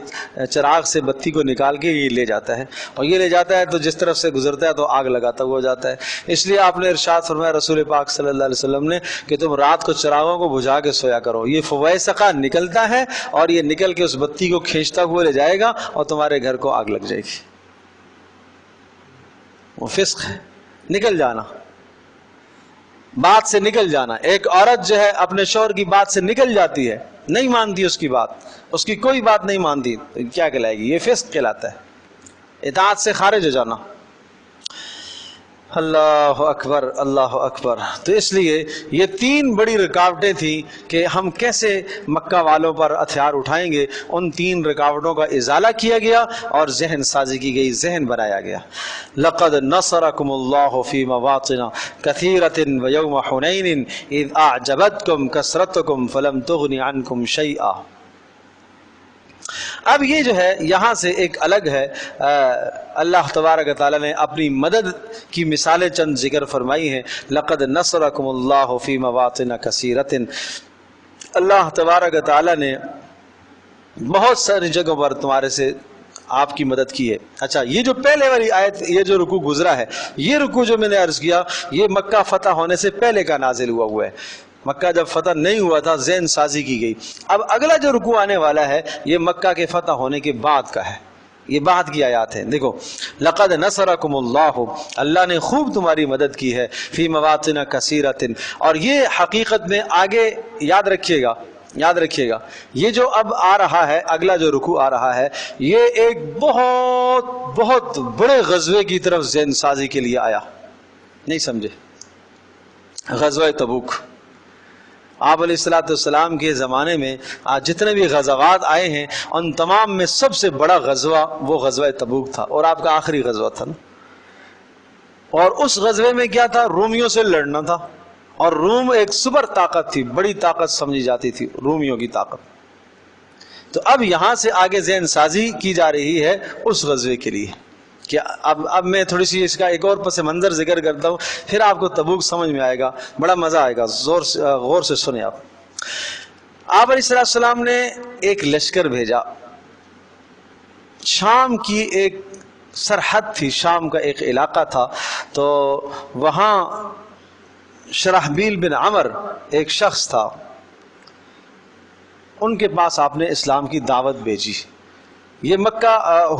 چراغ سے بتی کو نکال کے یہ لے جاتا ہے، اور یہ لے جاتا ہے تو جس طرف سے گزرتا ہے تو آگ لگاتا ہوا جاتا ہے۔ اس لیے آپ نے ارشاد فرمایا رسول پاک صلی اللہ علیہ وسلم نے کہ تم رات کو چراغوں کو بجھا کے سویا کرو۔ یہ فویسقہ نکلتا ہے اور یہ نکل کے اس بتی کو کھینچتا ہوا لے جائے گا اور تمہارے گھر کو آگ لگ جائے گی، وہ فسق ہے، نکل جانا۔ بات سے نکل جانا. ایک عورت جو ہے اپنے شوہر کی بات سے نکل جاتی ہے, نہیں مانتی اس کی بات, اس کی کوئی بات نہیں مانتی, کیا کہلائے گی؟ یہ فسق کہلاتا ہے, اطاعت سے خارج ہو جانا. اللہ اکبر اللہ اکبر. تو اس لیے یہ 3 بڑی رکاوٹیں تھیں کہ ہم کیسے مکہ والوں پر ہتھیار اٹھائیں گے. ان 3 رکاوٹوں کا ازالہ کیا گیا اور ذہن سازی کی گئی, ذہن بنایا گیا. لقد نصرکم اللہ فی مواطن کثیرۃ ویوم حنین اذ اعجبتکم کثرتکم فلم تغن عنکم شیئا. اب یہ جو ہے یہاں سے ایک الگ ہے, اللہ تبارک و تعالیٰ نے اپنی مدد کی مثالیں چند ذکر فرمائی ہیں. لقد نصرکم اللہ فی مواطن کثیرۃ, اللہ تبارک و تعالیٰ نے بہت ساری جگہوں پر تمہارے سے آپ کی مدد کی ہے. اچھا, یہ جو پہلے والی آیت, یہ جو رکوع گزرا ہے, یہ رکوع جو میں نے عرض کیا یہ مکہ فتح ہونے سے پہلے کا نازل ہوا ہے. مکہ جب فتح نہیں ہوا تھا ذہن سازی کی گئی. اب اگلا جو رکوع آنے والا ہے یہ مکہ کے فتح ہونے کے بعد کا ہے, یہ بعد کی آیات ہیں. دیکھو, لقد نصرکم اللہ, اللہ نے خوب تمہاری مدد کی ہے, فی مواطن کثیرۃ. اور یہ حقیقت میں آگے یاد رکھیے گا, یاد رکھیے گا, یہ جو اب آ رہا ہے, اگلا جو رکوع آ رہا ہے, یہ ایک بہت بہت بڑے غزوے کی طرف ذہن سازی کے لیے آیا. نہیں سمجھے؟ غزوہ تبوک. آپ علیہ الصلوۃ والسلام کے زمانے میں آج جتنے بھی غزوات آئے ہیں ان تمام میں سب سے بڑا غزوہ وہ غزوہ تبوک تھا, اور آپ کا آخری غزوہ تھا نا. اور اس غزوے میں کیا تھا؟ رومیوں سے لڑنا تھا, اور روم ایک سپر طاقت تھی, بڑی طاقت سمجھی جاتی تھی رومیوں کی طاقت. تو اب یہاں سے آگے ذہن سازی کی جا رہی ہے اس غزوے کے لیے. کہ اب میں تھوڑی سی اس کا ایک اور پس منظر ذکر کرتا ہوں, پھر آپ کو تبوک سمجھ میں آئے گا, بڑا مزہ آئے گا. غور سے سنیں آپ. آپ علیہ السلام نے ایک لشکر بھیجا, شام کی ایک سرحد تھی, شام کا ایک علاقہ تھا, تو وہاں شرحبیل بن عمر ایک شخص تھا, ان کے پاس آپ نے اسلام کی دعوت بھیجی. یہ مکہ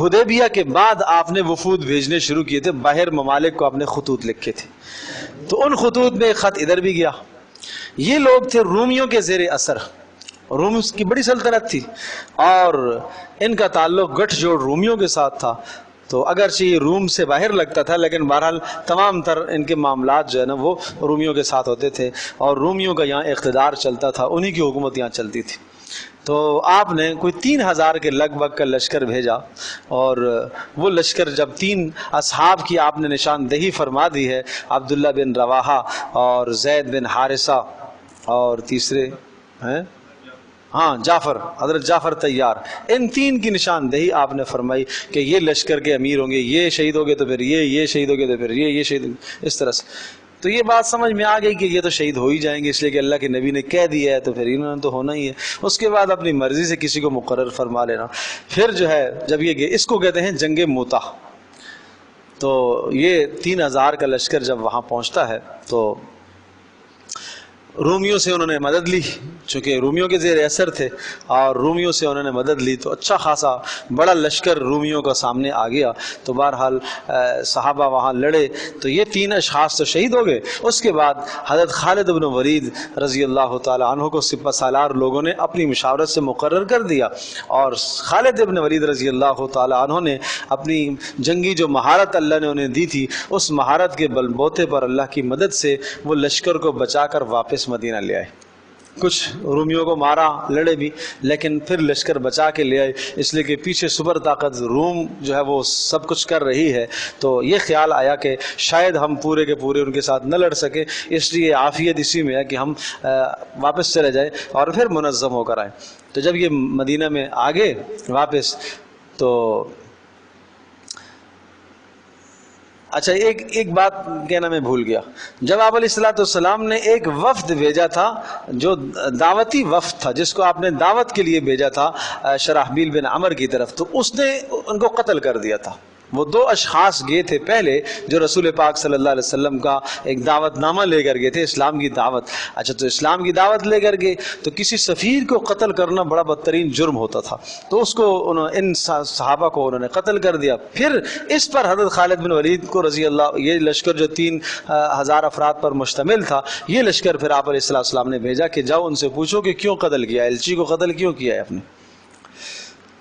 حدیبیہ کے بعد آپ نے وفود بھیجنے شروع کیے تھے, باہر ممالک کو آپ نے خطوط لکھے تھے. تو ان خطوط میں ایک خط ادھر بھی گیا. یہ لوگ تھے رومیوں کے زیر اثر, روم کی بڑی سلطنت تھی اور ان کا تعلق گٹھ جوڑ رومیوں کے ساتھ تھا. تو اگرچہ یہ روم سے باہر لگتا تھا لیکن بہرحال تمام تر ان کے معاملات جو ہے نا وہ رومیوں کے ساتھ ہوتے تھے, اور رومیوں کا یہاں اقتدار چلتا تھا, انہی کی حکومت یہاں چلتی تھی. تو آپ نے کوئی 3000 کے لگ بھگ کا لشکر بھیجا, اور وہ لشکر جب 3 اصحاب کی آپ نے نشاندہی فرما دی ہے, عبداللہ بن رواحہ اور زید بن حارثہ اور تیسرے ہیں جعفر, حضرت جعفر طیار, ان 3 کی نشاندہی آپ نے فرمائی کہ یہ لشکر کے امیر ہوں گے, یہ شہید ہو گئے تو پھر یہ شہید ہو گئے تو پھر یہ شہید ہوں گے, اس طرح سے. تو یہ بات سمجھ میں آ گئی کہ یہ تو شہید ہو ہی جائیں گے, اس لیے کہ اللہ کے نبی نے کہہ دیا ہے تو پھر انہوں نے تو ہونا ہی ہے. اس کے بعد اپنی مرضی سے کسی کو مقرر فرما لینا. پھر جو ہے جب یہ اس کو کہتے ہیں جنگ موتا. تو یہ 3000 کا لشکر جب وہاں پہنچتا ہے تو رومیوں سے انہوں نے مدد لی, چونکہ رومیوں کے زیر اثر تھے, اور رومیوں سے انہوں نے مدد لی تو اچھا خاصا بڑا لشکر رومیوں کا سامنے آ گیا. تو بہرحال صحابہ وہاں لڑے, تو یہ 3 اشخاص تو شہید ہو گئے. اس کے بعد حضرت خالد بن ولید رضی اللہ تعالی عنہ کو سپہ سالار لوگوں نے اپنی مشاورت سے مقرر کر دیا, اور خالد بن ولید رضی اللہ تعالی عنہ نے اپنی جنگی جو مہارت اللہ نے انہیں دی تھی, اس مہارت کے بل بوتے پر اللہ کی مدد سے وہ لشکر کو بچا کر واپس مدینہ لے آئے. کچھ رومیوں کو مارا, لڑے بھی, لیکن پھر لشکر بچا کے لے آئے, اس لیے کہ پیچھے سپر طاقت روم جو ہے وہ سب کچھ کر رہی ہے. تو یہ خیال آیا کہ شاید ہم پورے کے پورے ان کے ساتھ نہ لڑ سکے, اس لیے عافیت اسی میں ہے کہ ہم واپس چلے جائیں اور پھر منظم ہو کر آئیں. تو جب یہ مدینہ میں آگے واپس, تو اچھا ایک بات کہنا میں بھول گیا. جب آپ علیہ الصلوۃ والسلام نے ایک وفد بھیجا تھا جو دعوتی وفد تھا, جس کو آپ نے دعوت کے لیے بھیجا تھا شرحبیل بن عمر کی طرف, تو اس نے ان کو قتل کر دیا تھا. وہ دو اشخاص گئے تھے پہلے جو رسول پاک صلی اللہ علیہ وسلم کا ایک دعوت نامہ لے کر گئے تھے، اسلام کی دعوت. اچھا، تو اسلام کی دعوت لے کر گئے تو کسی سفیر کو قتل کرنا بڑا بدترین جرم ہوتا تھا، تو اس کو ان صحابہ کو انہوں نے قتل کر دیا. پھر اس پر حضرت خالد بن ولید کو رضی اللہ، یہ لشکر جو 3000 افراد پر مشتمل تھا، یہ لشکر پھر آپ علیہ السلام نے بھیجا کہ جاؤ ان سے پوچھو کہ کیوں قتل کیا، ایلچی کو قتل کیوں کیا ہے آپ نے.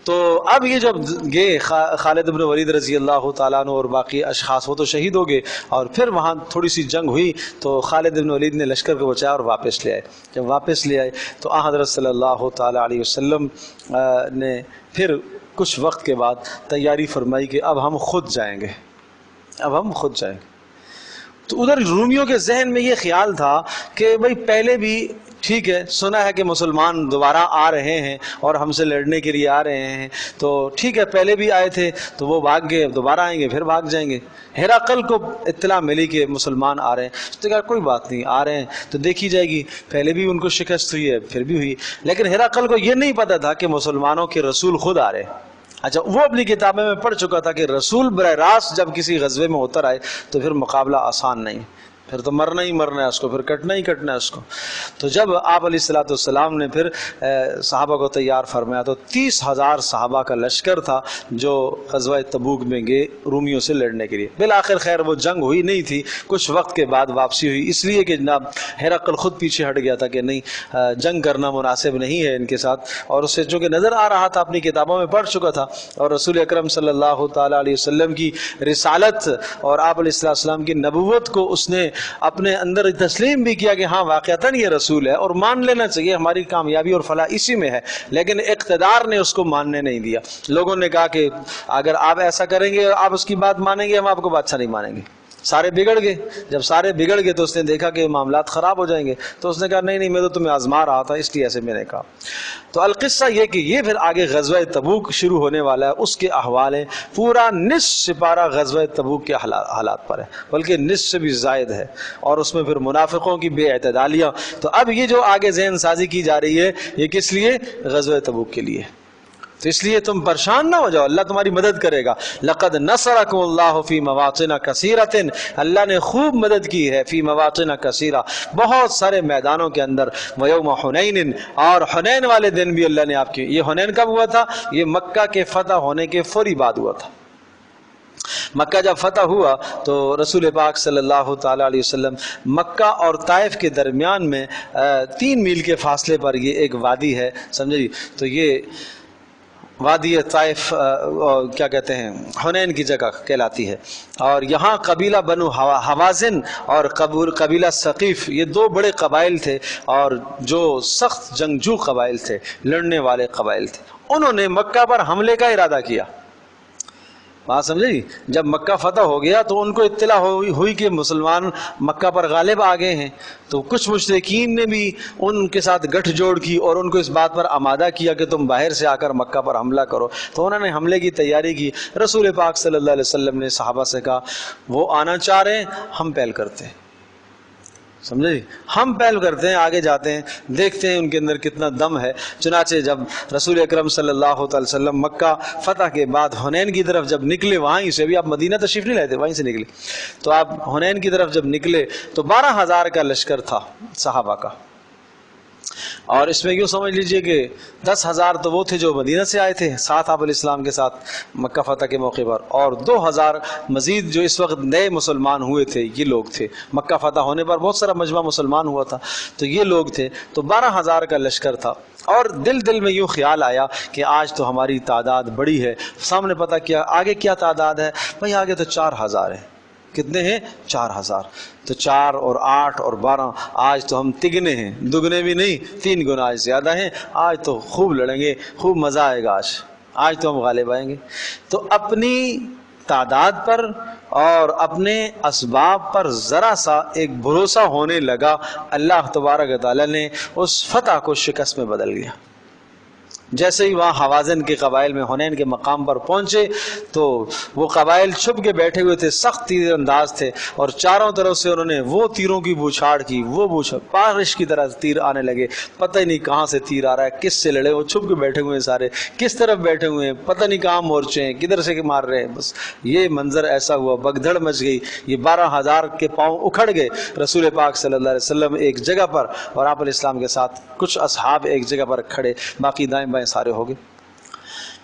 تو اب یہ جب گئے خالد بن ولید رضی اللہ تعالیٰ عنہ اور باقی اشخاص، وہ تو شہید ہو گئے، اور پھر وہاں تھوڑی سی جنگ ہوئی تو خالد بن ولید نے لشکر کو بچایا اور واپس لے آئے. جب واپس لے آئے تو حضرت صلی اللہ تعالیٰ علیہ وسلم نے پھر کچھ وقت کے بعد تیاری فرمائی کہ اب ہم خود جائیں گے، اب ہم خود جائیں گے. تو ادھر رومیوں کے ذہن میں یہ خیال تھا کہ بھئی پہلے بھی ٹھیک ہے، سنا ہے کہ مسلمان دوبارہ آ رہے ہیں اور ہم سے لڑنے کے لیے آ رہے ہیں، تو ٹھیک ہے پہلے بھی آئے تھے تو وہ بھاگ گئے، دوبارہ آئیں گے پھر بھاگ جائیں گے. ہرقل کو اطلاع ملی کہ مسلمان آ رہے ہیں، اس نے کہا کوئی بات نہیں، آ رہے ہیں تو دیکھی جائے گی. پہلے بھی ان کو شکست ہوئی ہے، پھر بھی ہوئی، لیکن ہرقل کو یہ نہیں پتہ تھا کہ مسلمانوں کے رسول خود آ رہے ہیں. اچھا، وہ اپنی کتابیں میں پڑھ چکا تھا کہ رسول براہ راست جب کسی غزوے میں اتر آئے تو پھر مقابلہ آسان نہیں، پھر تو مرنا ہی مرنا ہے اس کو، پھر کٹنا ہی کٹنا ہے اس کو. تو جب آپ علیہ الصلوۃ والسلام نے پھر صحابہ کو تیار فرمایا تو 30,000 صحابہ کا لشکر تھا جو غزوہ تبوک میں گئے رومیوں سے لڑنے کے لیے. بالآخر خیر وہ جنگ ہوئی نہیں تھی، کچھ وقت کے بعد واپسی ہوئی، اس لیے کہ جناب ہرقل خود پیچھے ہٹ گیا تھا کہ نہیں جنگ کرنا مناسب نہیں ہے ان کے ساتھ، اور اسے چونکہ نظر آ رہا تھا، اپنی کتابوں میں پڑھ چکا تھا، اور رسول اکرم صلی اللہ تعالیٰ علیہ وسلم کی رسالت اور آپ علیہ السلام کی نبوت کو اس نے اپنے اندر تسلیم بھی کیا کہ ہاں واقعتاً یہ رسول ہے، اور مان لینا چاہیے ہماری کامیابی اور فلاح اسی میں ہے. لیکن اقتدار نے اس کو ماننے نہیں دیا. لوگوں نے کہا کہ اگر آپ ایسا کریں گے، آپ اس کی بات مانیں گے، ہم آپ کو بادشاہ نہیں مانیں گے. سارے بگڑ گئے. جب سارے بگڑ گئے تو اس نے دیکھا کہ معاملات خراب ہو جائیں گے، تو اس نے کہا نہیں میں تو تمہیں آزما رہا تھا، اس لیے ایسے میں نے کہا. تو القصہ یہ کہ یہ پھر آگے غزوہ تبوک شروع ہونے والا ہے، اس کے احوال ہیں. پورا نصف سپارہ غزوہ تبوک کے حالات پر ہے، بلکہ نصف سے بھی زائد ہے، اور اس میں پھر منافقوں کی بے اعتدالیاں. تو اب یہ جو آگے ذہن سازی کی جا رہی ہے یہ کس لیے؟ غزوہ تبوک کے لیے. تو اس لیے تم پریشان نہ ہو جاؤ، اللہ تمہاری مدد کرے گا. لقد نصرکم اللہ فی مواطن کثیرۃ، اللہ نے خوب مدد کی ہے فی مواطن کثیرہ، بہت سارے میدانوں کے اندر. ویوم حنین، اور حنین والے دن بھی اللہ نے آپ کی. یہ حنین کب ہوا تھا؟ یہ مکہ کے فتح ہونے کے فوری بعد ہوا تھا. مکہ جب فتح ہوا تو رسول پاک صلی اللہ تعالیٰ علیہ وسلم مکہ اور طائف کے درمیان میں 3 میل کے فاصلے پر یہ ایک وادی ہے، سمجھے جی. تو یہ وادی طائف کیا کہتے ہیں، حنین کی جگہ کہلاتی ہے. اور یہاں قبیلہ بنو حوازن اور قبیلہ ثقیف، یہ 2 بڑے قبائل تھے، اور جو سخت جنگجو قبائل تھے، لڑنے والے قبائل تھے. انہوں نے مکہ پر حملے کا ارادہ کیا. بات سمجھے جی. جب مکہ فتح ہو گیا تو ان کو اطلاع ہوئی کہ مسلمان مکہ پر غالب آ گئے ہیں، تو کچھ مشرکین نے بھی ان کے ساتھ گٹھ جوڑ کی اور ان کو اس بات پر آمادہ کیا کہ تم باہر سے آ کر مکہ پر حملہ کرو. تو انہوں نے حملے کی تیاری کی. رسول پاک صلی اللہ علیہ وسلم نے صحابہ سے کہا وہ آنا چاہ رہے ہیں، ہم پہل کرتے ہیں. سمجھے جی، ہم پہل کرتے ہیں، آگے جاتے ہیں، دیکھتے ہیں ان کے اندر کتنا دم ہے. چنانچہ جب رسول اکرم صلی اللہ تعالی وسلم مکہ فتح کے بعد حنین کی طرف جب نکلے، وہیں سے بھی آپ مدینہ تشریف نہیں لائے تھے، وہیں سے نکلے، تو آپ حنین کی طرف جب نکلے تو 12,000 کا لشکر تھا صحابہ کا. اور اس میں یوں سمجھ لیجئے کہ 10,000 تو وہ تھے جو مدینہ سے آئے تھے ساتھ آپ علیہ السلام کے ساتھ مکہ فتح کے موقع پر، اور 2,000 مزید جو اس وقت نئے مسلمان ہوئے تھے یہ لوگ تھے. مکہ فتح ہونے پر بہت سارا مجمع مسلمان ہوا تھا، تو یہ لوگ تھے. تو 12,000 کا لشکر تھا. اور دل میں یوں خیال آیا کہ آج تو ہماری تعداد بڑی ہے. سامنے پتہ کیا آگے کیا تعداد ہے؟ بھائی آگے تو 4,000 ہے. کتنے ہیں؟ 4,000. تو 4 اور 8 اور 12، آج تو ہم تگنے ہیں، دگنے بھی نہیں، 3 گنا آج زیادہ ہیں. آج تو خوب لڑیں گے، خوب مزہ آئے گا. آج تو ہم غالب آئیں گے. تو اپنی تعداد پر اور اپنے اسباب پر ذرا سا ایک بھروسہ ہونے لگا. اللہ تبارک و تعالیٰ نے اس فتح کو شکست میں بدل گیا. جیسے ہی وہاں حوازن کے قبائل میں حنین کے مقام پر پہنچے تو وہ قبائل چھپ کے بیٹھے ہوئے تھے، سخت تیر انداز تھے، اور چاروں طرف سے انہوں نے وہ تیروں کی بوچھاڑ کی، وہ بارش کی طرح تیر آنے لگے، پتہ ہی نہیں کہاں سے تیر آ رہا ہے، کس سے لڑے، وہ چھپ کے بیٹھے ہوئے ہیں سارے، کس طرف بیٹھے ہوئے ہیں، پتہ نہیں کہاں مورچے ہیں، کدھر سے مار رہے ہیں۔ بس یہ منظر ایسا ہوا، بگدڑ مچ گئی، یہ 12,000 کے پاؤں اکھڑ گئے۔ رسول پاک صلی اللہ علیہ وسلم ایک جگہ پر اور آپ علیہ السلام کے ساتھ کچھ اصحاب ایک جگہ پر کھڑے، باقی دائیں بائیں سارے ہو گئے۔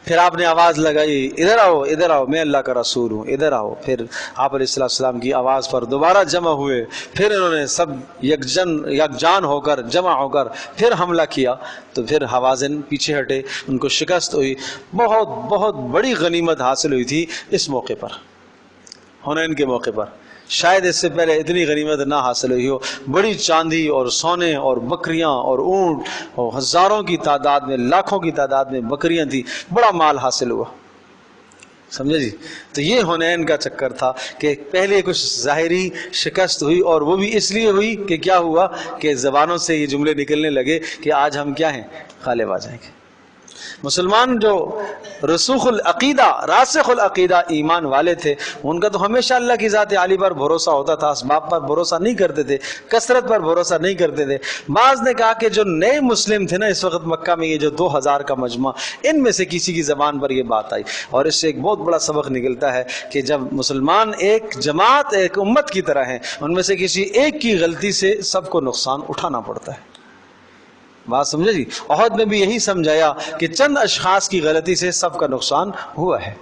پھر آپ نے آواز لگائی، ادھر آؤ ادھر آؤ، میں اللہ کا رسول ہوں، ادھر آؤ۔ پھر آپ علیہ السلام کی آواز پر دوبارہ جمع ہوئے، پھر انہوں نے سب یکجان ہو کر جمع ہو کر پھر حملہ کیا، تو پھر حوازن پیچھے ہٹے، ان کو شکست ہوئی۔ بہت بہت بڑی غنیمت حاصل ہوئی تھی اس موقع پر، حنین کے موقع پر، شاید اس سے پہلے اتنی غنیمت نہ حاصل ہوئی ہو۔ بڑی چاندی اور سونے اور بکریاں اور اونٹ، اور ہزاروں کی تعداد میں، لاکھوں کی تعداد میں بکریاں تھیں، بڑا مال حاصل ہوا، سمجھے جی۔ تو یہ حنین کا چکر تھا کہ پہلے کچھ ظاہری شکست ہوئی، اور وہ بھی اس لیے ہوئی کہ کیا ہوا کہ زبانوں سے یہ جملے نکلنے لگے کہ آج ہم کیا ہیں، غالب آ جائیں گے۔ مسلمان جو رسوخ العقیدہ، راسخ العقیدہ ایمان والے تھے، ان کا تو ہمیشہ اللہ کی ذات عالی پر بھروسہ ہوتا تھا، اسباب پر بھروسہ نہیں کرتے تھے، کثرت پر بھروسہ نہیں کرتے تھے۔ بعض نے کہا کہ جو نئے مسلم تھے نا اس وقت مکہ میں، یہ جو 2000 کا مجمع، ان میں سے کسی کی زبان پر یہ بات آئی، اور اس سے ایک بہت بڑا سبق نکلتا ہے کہ جب مسلمان ایک جماعت، ایک امت کی طرح ہیں، ان میں سے کسی ایک کی غلطی سے سب کو نقصان اٹھانا پڑتا ہے۔ بات سمجھے جی۔ احد میں بھی یہی سمجھایا کہ چند اشخاص کی غلطی سے سب کا نقصان ہوا ہے،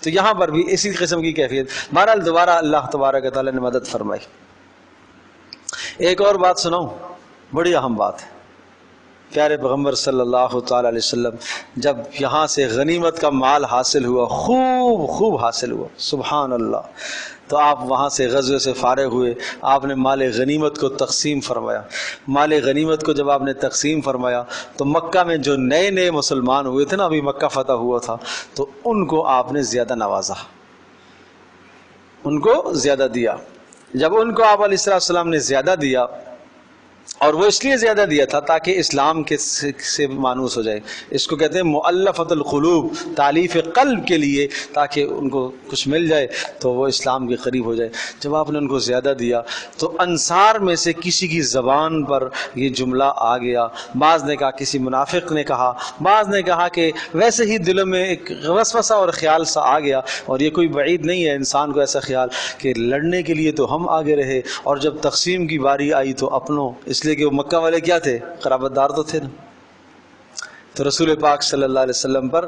تو یہاں پر بھی اسی قسم کی کیفیت۔ بہرحال دوبارہ اللہ تبارک و تعالیٰ نے مدد فرمائی۔ ایک اور بات سناؤں، بڑی اہم بات ہے۔ پیارے پیغمبر صلی اللہ تعالیٰ علیہ وسلم جب یہاں سے غنیمت کا مال حاصل ہوا، خوب حاصل ہوا، سبحان اللہ، تو آپ وہاں سے غزوے سے فارغ ہوئے، آپ نے مال غنیمت کو تقسیم فرمایا۔ مال غنیمت کو جب آپ نے تقسیم فرمایا تو مکہ میں جو نئے مسلمان ہوئے تھے نا، ابھی مکہ فتح ہوا تھا، تو ان کو آپ نے زیادہ نوازا، ان کو زیادہ دیا۔ جب ان کو آپ علیہ السلام نے زیادہ دیا، اور وہ اس لیے زیادہ دیا تھا تاکہ اسلام کے سے مانوس ہو جائے، اس کو کہتے ہیں مؤلفۃ القلوب، تالیف قلب کے لیے، تاکہ ان کو کچھ مل جائے تو وہ اسلام کے قریب ہو جائے۔ جب آپ نے ان کو زیادہ دیا تو انصار میں سے کسی کی زبان پر یہ جملہ آ گیا، بعض نے کہا کسی منافق نے کہا، بعض نے کہا کہ ویسے ہی دلوں میں ایک وسوسہ اور خیال سا آ گیا، اور یہ کوئی بعید نہیں ہے انسان کو ایسا خیال کہ لڑنے کے لیے تو ہم آگے رہے، اور جب تقسیم کی باری آئی تو اپنوں، اس لیے کہ وہ مکہ والے کیا تھے، قرابت دار تو تھے نا۔ تو رسول پاک صلی اللہ علیہ وسلم پر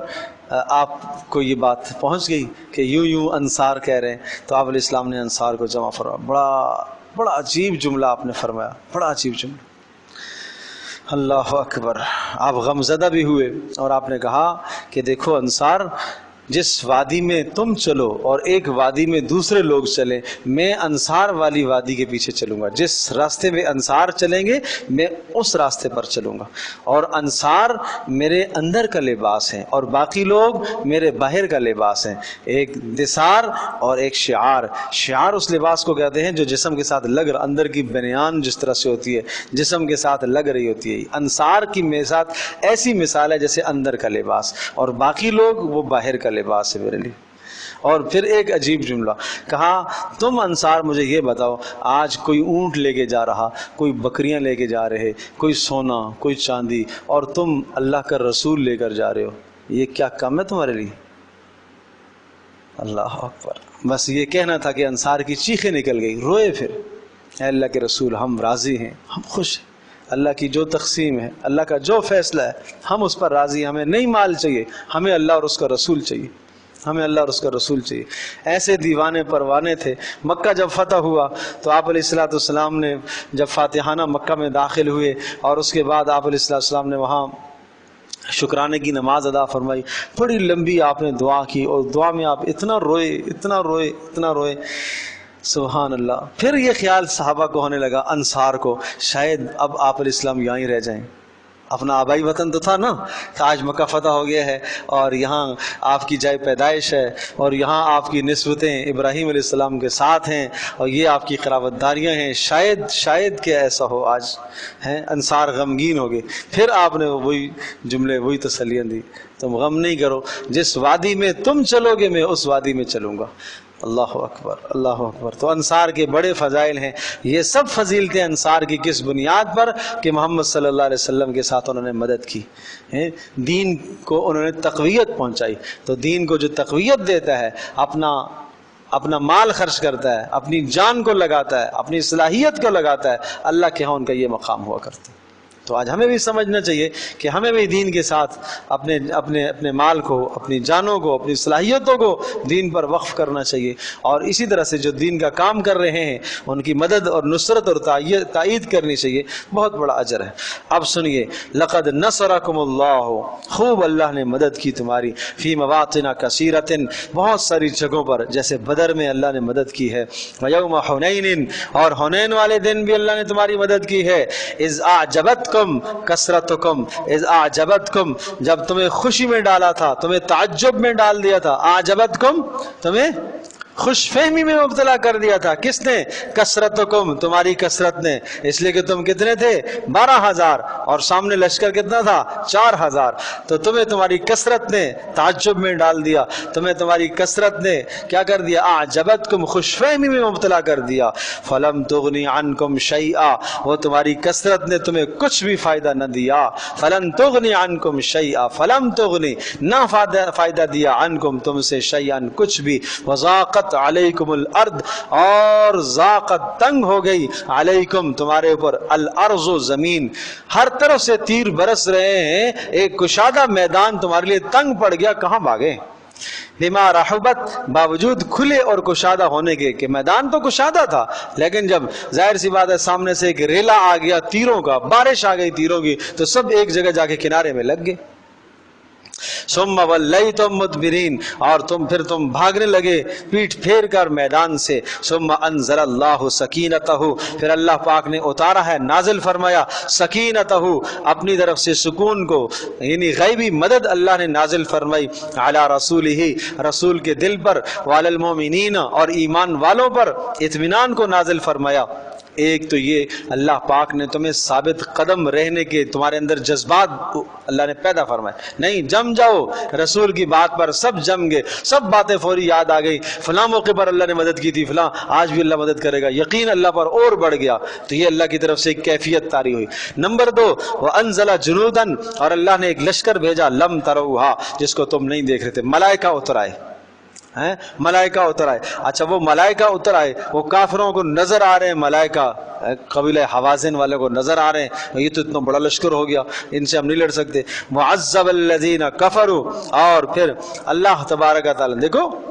آپ کو یہ بات پہنچ گئی کہ یوں انصار کہہ رہے ہیں، تو آپ علیہ السلام نے انصار کو جمع فرمایا۔ بڑا عجیب جملہ آپ نے فرمایا، بڑا عجیب جملہ، اللہ اکبر۔ آپ غمزدہ بھی ہوئے، اور آپ نے کہا کہ دیکھو انصار، جس وادی میں تم چلو اور ایک وادی میں دوسرے لوگ چلیں، میں انصار والی وادی کے پیچھے چلوں گا، جس راستے میں انصار چلیں گے میں اس راستے پر چلوں گا، اور انصار میرے اندر کا لباس ہیں اور باقی لوگ میرے باہر کا لباس ہیں۔ ایک دثار اور ایک شعار۔ شعار اس لباس کو کہتے ہیں جو جسم کے ساتھ لگ رہا، اندر کی بنیان جس طرح سے ہوتی ہے جسم کے ساتھ لگ رہی ہوتی ہے، انصار کی ساتھ ایسی مثال ہے جیسے اندر کا لباس، اور باقی لوگ وہ باہر کا لباس ہے میرے لیے۔ اور پھر ایک عجیب جملہ کہا، تم انصار مجھے یہ بتاؤ، آج کوئی اونٹ لے کے جا رہا، کوئی بکریاں لے کے جا رہے، کوئی سونا، کوئی چاندی، اور تم اللہ کا رسول لے کر جا رہے ہو، یہ کیا کم ہے تمہارے لیے؟ اللہ اکبر۔ بس یہ کہنا تھا کہ انصار کی چیخیں نکل گئی، روئے پھر، اے اللہ کے رسول ہم راضی ہیں، ہم خوش ہیں، اللہ کی جو تقسیم ہے، اللہ کا جو فیصلہ ہے ہم اس پر راضی ہیں، ہمیں نہیں مال چاہیے، ہمیں اللہ اور اس کا رسول چاہیے، ہمیں اللہ اور اس کا رسول چاہیے۔ ایسے دیوانے پروانے تھے۔ مکہ جب فتح ہوا تو آپ علیہ السلام نے جب فاتحانہ مکہ میں داخل ہوئے، اور اس کے بعد آپ علیہ السلام نے وہاں شکرانے کی نماز ادا فرمائی، بڑی لمبی آپ نے دعا کی، اور دعا میں آپ اتنا روئے، سبحان اللہ۔ پھر یہ خیال صحابہ کو ہونے لگا، انصار کو، شاید اب آپ علیہ السلام یہاں ہی رہ جائیں، اپنا آبائی وطن تو تھا نا، آج مکہ فتح ہو گیا ہے اور یہاں آپ کی جائے پیدائش ہے اور یہاں آپ کی نسبتیں ابراہیم علیہ السلام کے ساتھ ہیں اور یہ آپ کی قرابت داریاں ہیں. شاید کہ ایسا ہو آج ہیں. انصار غمگین ہو گئے. پھر آپ نے وہی جملے وہی تسلیاں دی، تم غم نہیں کرو، جس وادی میں تم چلو گے میں اس وادی میں چلوں گا. اللہ اکبر اللہ اکبر. تو انصار کے بڑے فضائل ہیں. یہ سب فضیلتیں انصار کی کس بنیاد پر؟ کہ محمد صلی اللہ علیہ وسلم کے ساتھ انہوں نے مدد کی، دین کو انہوں نے تقویت پہنچائی. تو دین کو جو تقویت دیتا ہے، اپنا مال خرچ کرتا ہے، اپنی جان کو لگاتا ہے، اپنی صلاحیت کو لگاتا ہے، اللہ کے ہاں ان کا یہ مقام ہوا کرتا ہے. تو آج ہمیں بھی سمجھنا چاہیے کہ ہمیں بھی دین کے ساتھ اپنے مال کو، اپنی جانوں کو، اپنی صلاحیتوں کو دین پر وقف کرنا چاہیے. اور اسی طرح سے جو دین کا کام کر رہے ہیں ان کی مدد اور نصرت اور تائید کرنی چاہیے. بہت بڑا اجر ہے. اب سنیے، لقد نصرکم اللہ، خوب اللہ نے مدد کی تمہاری، فی مواطن کثیرۃ، بہت ساری جگہوں پر، جیسے بدر میں اللہ نے مدد کی ہے، ویوم حنین، اور حنین والے دن بھی اللہ نے تمہاری مدد کی ہے. اذ اعجبتکم کثرتکم، اذ اعجبتکم، جب تمہیں خوشی میں ڈالا تھا، تمہیں تعجب میں ڈال دیا تھا. اعجبتکم، تمہیں خوش فہمی میں مبتلا کر دیا تھا. کس نے؟ کثرتکم، تمہاری کثرت نے. اس لیے کہ تم کتنے تھے؟ 12,000، اور سامنے لشکر کتنا تھا؟ 4,000. تو تمہیں تمہاری کثرت نے تعجب میں ڈال دیا، تمہیں تمہاری کثرت نے کیا کر دیا؟ اعجبتکم، خوش فہمی میں مبتلا کر دیا. فلم تغنی عنکم شیئا، وہ تمہاری کثرت نے تمہیں کچھ بھی فائدہ نہ دیا. فلن تغنی عنکم شیئا، فلم تغنی، نہ فائدہ دیا، عنکم، تم سے، شیئا، کچھ بھی. وضاقت علیکم الارض، اور ذاقت، تنگ ہو گئی، علیکم، تمہارے اوپر، الارض، زمین. ہر طرف سے تیر برس رہے ہیں، ایک کشادہ میدان تمہارے لیے تنگ پڑ گیا، کہاں بھاگے؟ بما رحبت، باوجود کھلے اور کشادہ ہونے کے، کہ میدان تو کشادہ تھا، لیکن جب ظاہر سی بات ہے سامنے سے ایک ریلا آ گیا تیروں کا، بارش آ گئی تیروں کی، تو سب ایک جگہ جا کے کنارے میں لگ گئے. ثم ولیتم مدبرین، اور پھر تم بھاگنے لگے پیٹھ پھیر کر میدان سے. ثم انزل اللہ سکینتہ، پھر اللہ پاک نے اتارا ہے، نازل فرمایا، سکینتہ، اپنی طرف سے سکون کو، یعنی غیبی مدد اللہ نے نازل فرمائی، علی رسولہ، رسول کے دل پر، وعلی المؤمنین، اور ایمان والوں پر اطمینان کو نازل فرمایا. ایک تو یہ اللہ پاک نے تمہیں ثابت قدم رہنے کے، تمہارے اندر جذبات اللہ نے پیدا فرمائے. نہیں جم جاؤ رسول کی بات پر، سب جم گئے، سب باتیں فوری یاد آ گئی. فلاں موقع پر اللہ نے مدد کی تھی، فلاں آج بھی اللہ مدد کرے گا، یقین اللہ پر اور بڑھ گیا. تو یہ اللہ کی طرف سے ایک کیفیت طاری ہوئی. نمبر 2، وَأَنزَلَ جُنُودًا، اور اللہ نے ایک لشکر بھیجا، لم تروها، جس کو تم نہیں دیکھ رہے تھے. ملائکہ اتر آئے، ملائکہ اتر آئے. اچھا وہ ملائکہ اتر آئے، وہ کافروں کو نظر آ رہے ہیں، ملائکہ قبیلہ حوازن والے کو نظر آ رہے ہیں، یہ تو اتنا بڑا لشکر ہو گیا، ان سے ہم نہیں لڑ سکتے. معذب الذین کفروا، اور پھر اللہ تبارک تعالیٰ،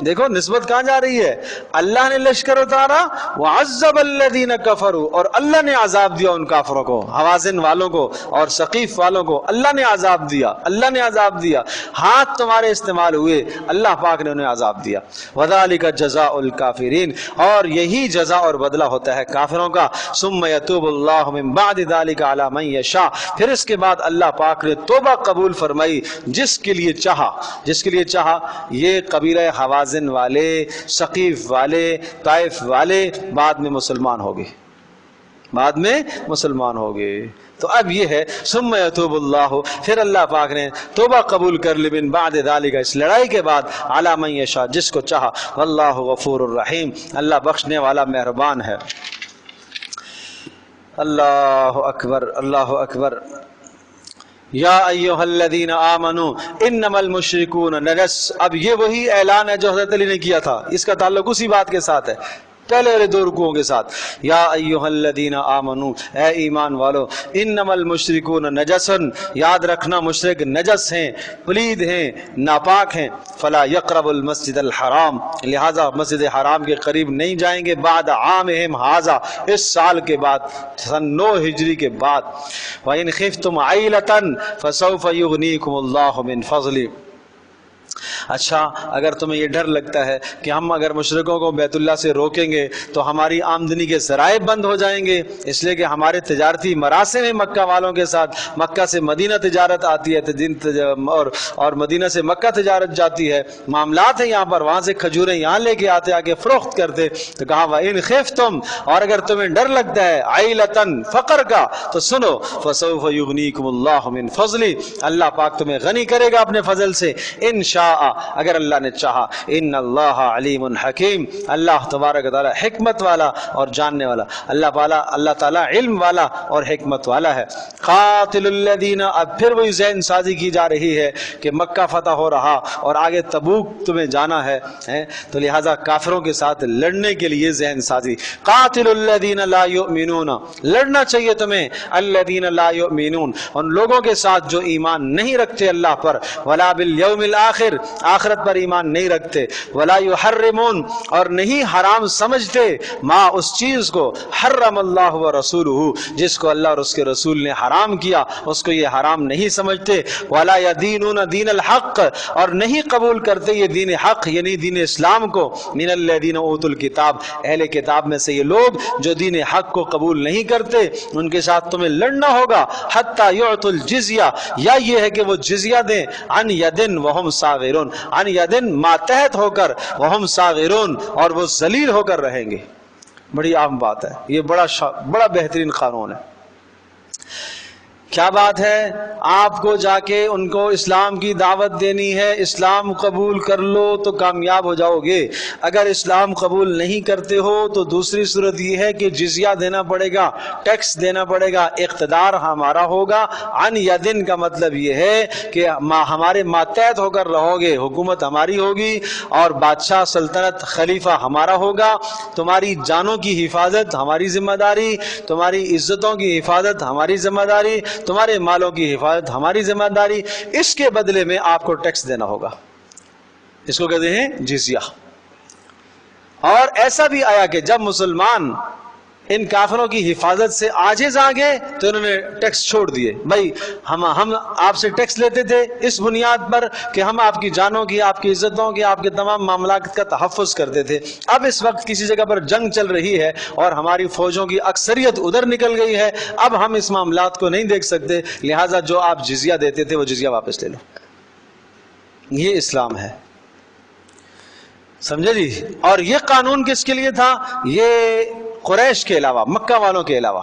دیکھو نسبت کہاں جا رہی ہے. اللہ نے لشکر اتارا، وعذب الذین کفروا، اور اللہ نے عذاب دیا ان کافروں کو، حوازن والوں کو اور ثقیف والوں کو اللہ نے عذاب دیا، اللہ نے عذاب دیا. ہاتھ تمہارے استعمال ہوئے، اللہ پاک نے انہیں عذاب دیا. وذالک جزاء الکافرین، اور یہی جزا اور بدلہ ہوتا ہے کافروں کا. ثم یتوب اللہ من بعد ذلک علی من یشاء، پھر اس کے بعد اللہ پاک نے توبہ قبول فرمائی جس کے لیے چاہا. یہ قبیلہ حوازن والے، ثقیف والے، طائف والے بعد میں مسلمان ہو گئے. تو اب یہ ہے ثم یتوب اللہ، پھر اللہ پاک نے توبہ قبول کر لی، من بعد ذالک، اس لڑائی کے بعد، علی من یشاء، جس کو چاہا. واللہ غفور الرحیم، اللہ بخشنے والا مہربان ہے. اللہ اکبر اللہ اکبر. یا ایھا الذین آمنوا انما المشرکون نجس. اب یہ وہی اعلان ہے جو حضرت علی نے کیا تھا، اس کا تعلق اسی بات کے ساتھ ہے، پہلے والے 2 رکوعوں کے ساتھ. یا ایھا الذین آمنوا، اے ایمان والو، انما المشرکون نجس، یاد رکھنا مشرک نجس ہیں، پلید ہیں، ناپاک ہیں. فلا یقرب المسجد الحرام، لہذا مسجد حرام کے قریب نہیں جائیں گے. بعد عامہم ھذا، اس سال کے بعد، سن 9 ہجری کے بعد. وَإِنْ خِفْتُمْ عَيْلَةً فَسَوْفَ يُغْنِيكُمُ اللَّهُ مِنْ فَضْلِهِ، اچھا اگر تمہیں یہ ڈر لگتا ہے کہ ہم اگر مشرکوں کو بیت اللہ سے روکیں گے تو ہماری آمدنی کے ذرائع بند ہو جائیں گے، اس لیے کہ ہمارے تجارتی مراسم ہیں مکہ والوں کے ساتھ، مکہ سے مدینہ تجارت آتی ہے اور مدینہ سے مکہ تجارت جاتی ہے، معاملات ہیں یہاں پر، وہاں سے کھجوریں یہاں لے کے آتے آگے فروخت کرتے، تو کہا وَإِنْ خِفْتُمْ، اور اگر تمہیں ڈر لگتا ہے عَيْلَةً فقر کا تو سنو فَسَوْفَ يُغْنِيكُمُ اللَّهُ مِنْ فَضْلِهِ، اللہ پاک تمہیں غنی کرے گا اپنے فضل سے، انشاء اگر اللہ نے چاہا، ان اللہ علیم حکیم، اللہ تبارک و تعالی حکمت والا اور جاننے والا، اللہ تعالی علم والا اور حکمت والا ہے۔ قاتل الذین، اب پھر وہی ذہن سازی کی جا رہی ہے کہ مکہ فتح ہو رہا اور آگے تبوک تمہیں جانا ہے تو لہٰذا کافروں کے ساتھ لڑنے کے لیے ذہن سازی۔ قاتل الذین لا یؤمنون، لڑنا چاہیے تمہیں، الذین لا یؤمنون، ان لوگوں کے ساتھ جو ایمان نہیں رکھتے اللہ پر، ولا بالیوم الآخر، آخرت پر ایمان نہیں رکھتے، ولا یحرمون، اور نہیں حرام سمجھتے، ما اس چیز کو، حرم اللہ و رسولہ، جس کو اللہ اور اس کے رسول نے حرام کیا اس کو یہ حرام نہیں سمجھتے، ولا یدینون دین الحق، اور نہیں قبول کرتے یہ دین حق یعنی دین اسلام کو، من الذین اوتوا الکتاب، اہل کتاب میں سے یہ لوگ جو دین حق کو قبول نہیں کرتے، ان کے ساتھ تمہیں لڑنا ہوگا، حتی یعطوا الجزیہ، یا یہ ہے کہ وہ جزیہ دیں، عن یدن وہم صاغرون، عن یدن ماتحت ہو کر، وہم صاغرون، اور وہ ذلیل ہو کر رہیں گے۔ بڑی عام بات ہے، یہ بڑا بہترین قانون ہے۔ کیا بات ہے؟ آپ کو جا کے ان کو اسلام کی دعوت دینی ہے، اسلام قبول کر لو تو کامیاب ہو جاؤ گے، اگر اسلام قبول نہیں کرتے ہو تو دوسری صورت یہ ہے کہ جزیہ دینا پڑے گا، ٹیکس دینا پڑے گا، اقتدار ہمارا ہوگا، عن یدن کا مطلب یہ ہے کہ ہمارے ماتحت ہو کر رہو گے، حکومت ہماری ہوگی اور بادشاہ سلطنت خلیفہ ہمارا ہوگا، تمہاری جانوں کی حفاظت ہماری ذمہ داری، تمہاری عزتوں کی حفاظت ہماری ذمہ داری، تمہارے مالوں کی حفاظت ہماری ذمہ داری، اس کے بدلے میں آپ کو ٹیکس دینا ہوگا، اس کو کہتے ہیں جزیہ۔ اور ایسا بھی آیا کہ جب مسلمان ان کافروں کی حفاظت سے عاجز آ گئے تو انہوں نے ٹیکس چھوڑ دیے، بھائی ہم آپ سے ٹیکس لیتے تھے اس بنیاد پر کہ ہم آپ کی جانوں کی، آپ کی عزتوں کی، آپ کے تمام معاملات کا تحفظ کرتے تھے، اب اس وقت کسی جگہ پر جنگ چل رہی ہے اور ہماری فوجوں کی اکثریت ادھر نکل گئی ہے، اب ہم اس معاملات کو نہیں دیکھ سکتے، لہٰذا جو آپ جزیہ دیتے تھے وہ جزیہ واپس لے لو۔ یہ اسلام ہے، سمجھے جی؟ اور یہ قانون کس کے لیے تھا؟ یہ قریش کے علاوہ، مکہ والوں کے علاوہ،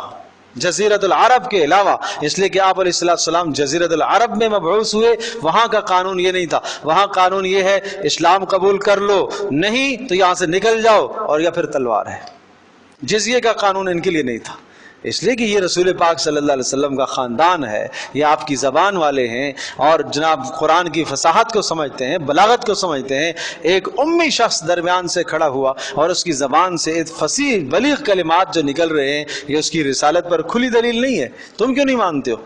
جزیرت العرب کے علاوہ، اس لیے کہ آپ علیہ السلام جزیرت العرب میں مبعوث ہوئے، وہاں کا قانون یہ نہیں تھا، وہاں قانون یہ ہے اسلام قبول کر لو، نہیں تو یہاں سے نکل جاؤ اور یا پھر تلوار ہے۔ جزیے کا قانون ان کے لیے نہیں تھا، اس لیے کہ یہ رسول پاک صلی اللہ علیہ وسلم کا خاندان ہے، یہ آپ کی زبان والے ہیں اور جناب قرآن کی فصاحت کو سمجھتے ہیں، بلاغت کو سمجھتے ہیں۔ ایک امی شخص درمیان سے کھڑا ہوا اور اس کی زبان سے فصیح بلیغ کلمات جو نکل رہے ہیں، یہ اس کی رسالت پر کھلی دلیل نہیں ہے، تم کیوں نہیں مانتے ہو؟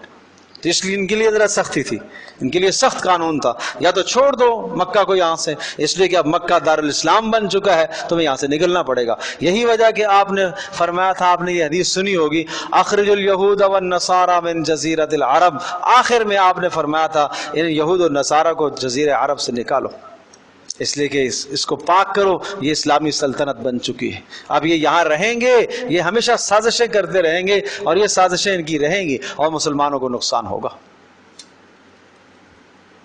تو اس لیے ان کے لیے ذرا سختی تھی، ان کے لیے سخت قانون تھا، یا تو چھوڑ دو مکہ کو یہاں سے، اس لیے کہ اب مکہ دارالاسلام بن چکا ہے، تمہیں یہاں سے نکلنا پڑے گا۔ یہی وجہ کہ آپ نے فرمایا تھا، آپ نے یہ حدیث سنی ہوگی، اخرج الیہود والنصارى من جزیرۃ العرب، آخر میں آپ نے فرمایا تھا ان یہود اور نصارہ کو جزیرہ عرب سے نکالو، اس لیے کہ اس کو پاک کرو، یہ اسلامی سلطنت بن چکی ہے، اب یہ یہاں رہیں گے، یہ ہمیشہ سازشیں کرتے رہیں گے اور یہ سازشیں ان کی رہیں گی اور مسلمانوں کو نقصان ہوگا۔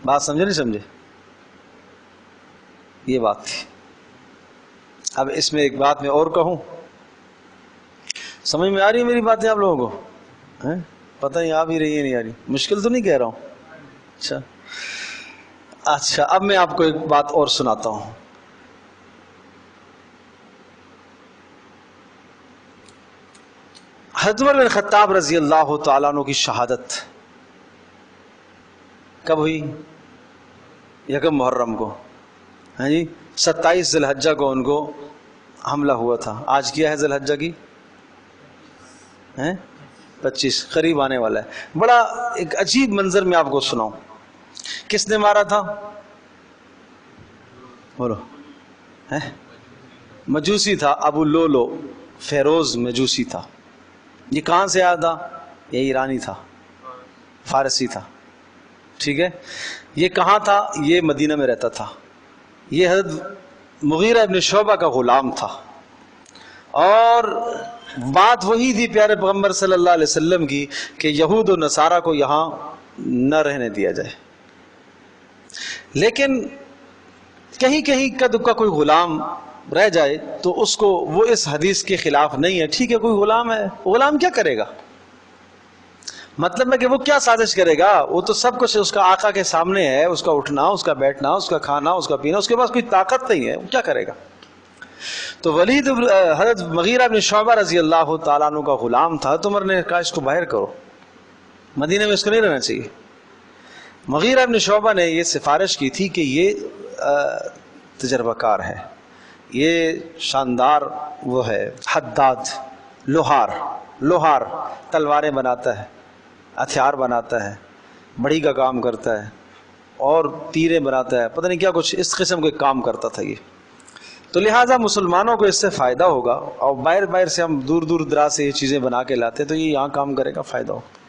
بات سمجھے نہیں سمجھے؟ یہ بات تھی۔ اب اس میں ایک بات میں اور کہوں، سمجھ میں آ رہی ہے میری باتیں آپ لوگوں کو؟ پتہ نہیں آ بھی رہی ہے نہیں آ رہی، مشکل تو نہیں کہہ رہا ہوں؟ اچھا اب میں آپ کو ایک بات اور سناتا ہوں۔ حضرت عمر بن خطاب رضی اللہ تعالیٰ عنہ کی شہادت کب ہوئی؟ یکم محرم کو، ہاں جی، 27 ذی الحجہ کو ان کو حملہ ہوا تھا۔ آج کیا ہے ذی الحجہ کی؟ 25، قریب آنے والا ہے۔ بڑا ایک عجیب منظر میں آپ کو سناؤں، کس نے مارا تھا؟ بولو۔ مجوسی تھا، ابو لولو فیروز مجوسی تھا۔ یہ کہاں سے آیا تھا؟ یہ ایرانی تھا، فارسی تھا، ٹھیک ہے، یہ کہاں تھا؟ یہ مدینہ میں رہتا تھا. یہ حضرت مغیرہ ابن شعبہ کا غلام تھا، اور بات وہی تھی پیارے پیغمبر صلی اللہ علیہ وسلم کی کہ یہود و نصارہ کو یہاں نہ رہنے دیا جائے. لیکن کہیں کہیں کا کوئی غلام رہ جائے تو اس کو وہ اس حدیث کے خلاف نہیں ہے. ٹھیک ہے، کوئی غلام ہے، غلام کیا کرے گا؟ مطلب ہے کہ وہ کیا سازش کرے گا؟ وہ تو سب کچھ اس کا آقا کے سامنے ہے، اس کا اٹھنا، اس کا بیٹھنا، اس کا کھانا، اس کا پینا، اس کے پاس کوئی طاقت نہیں ہے، وہ کیا کرے گا؟ تو حضرت مغیرہ بن شعبہ رضی اللہ تعالیٰ عنہ کا غلام تھا. تو عمر نے کہا اس کو باہر کرو، مدینہ میں اس کو نہیں رہنا چاہیے. مغیرہ بن شعبہ نے یہ سفارش کی تھی کہ یہ تجربہ کار ہے، یہ شاندار وہ ہے، حداد، لوہار تلواریں بناتا ہے، ہتھیار بناتا ہے، بڑی کا کام کرتا ہے، اور تیریں بناتا ہے، پتہ نہیں کیا کچھ اس قسم کے کام کرتا تھا یہ. تو لہٰذا مسلمانوں کو اس سے فائدہ ہوگا، اور باہر سے ہم دور دراز سے یہ چیزیں بنا کے لاتے تو یہ یہاں کام کرے گا، فائدہ ہوگا.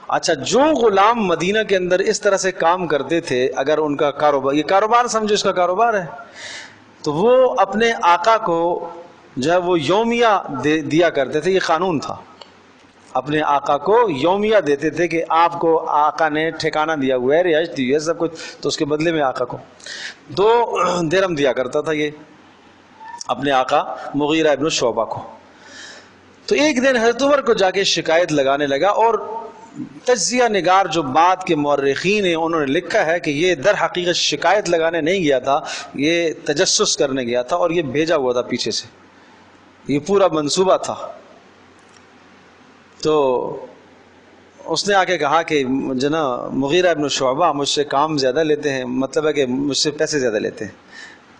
اچھا، جو غلام مدینہ کے اندر اس طرح سے کام کرتے تھے، اگر ان کا کاروبار، یہ کاروبار سمجھو اس کا کاروبار ہے، تو وہ اپنے آقا کو جو ہے وہ یومیہ دیا کرتے تھے. یہ قانون تھا، اپنے آقا کو یومیہ دیتے تھے کہ آپ کو آقا نے ٹھکانہ دیا ہوا ہے، رہائش دی ہے، سب کچھ، تو اس کے بدلے میں آقا کو 2 درہم دیا کرتا تھا یہ اپنے آقا مغیرہ ابن شعبہ کو. تو ایک دن حضرت عمر کو جا کے شکایت لگانے لگا، اور تجزیہ نگار جو بعد کے مورخین ہیں انہوں نے لکھا ہے کہ یہ در حقیقت شکایت لگانے نہیں گیا تھا، یہ تجسس کرنے گیا تھا، اور یہ بھیجا ہوا تھا پیچھے سے، یہ پورا منصوبہ تھا. تو اس نے آ کے کہا کہ جناب مغیرہ ابن شعبہ مجھ سے کام زیادہ لیتے ہیں، مطلب ہے کہ مجھ سے پیسے زیادہ لیتے ہیں.